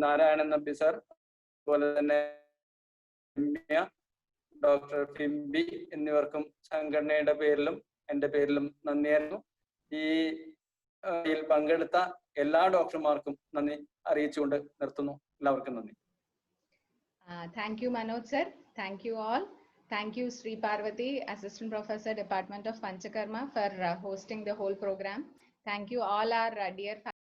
നാരായണൻ നമ്പി സാർ, അതുപോലെ തന്നെ ഡോക്ടർ ഫിംബി എന്നിവർക്കും സംഘടനയുടെ പേരിലും എൻ്റെ പേരിലും നന്ദി അറിയിക്കുന്നു. ഈ പങ്കെടുത്ത എല്ലാ ഡോക്ടർമാർക്കും നന്ദി അറിയിച്ചുകൊണ്ട് നിർത്തുന്നു. എല്ലാവർക്കും നന്ദി. Thank you, Manoj sir. Thank you all. Thank you, Sri Parvati, Assistant Professor, Department of Panchakarma, for hosting the whole program. Thank you all our dear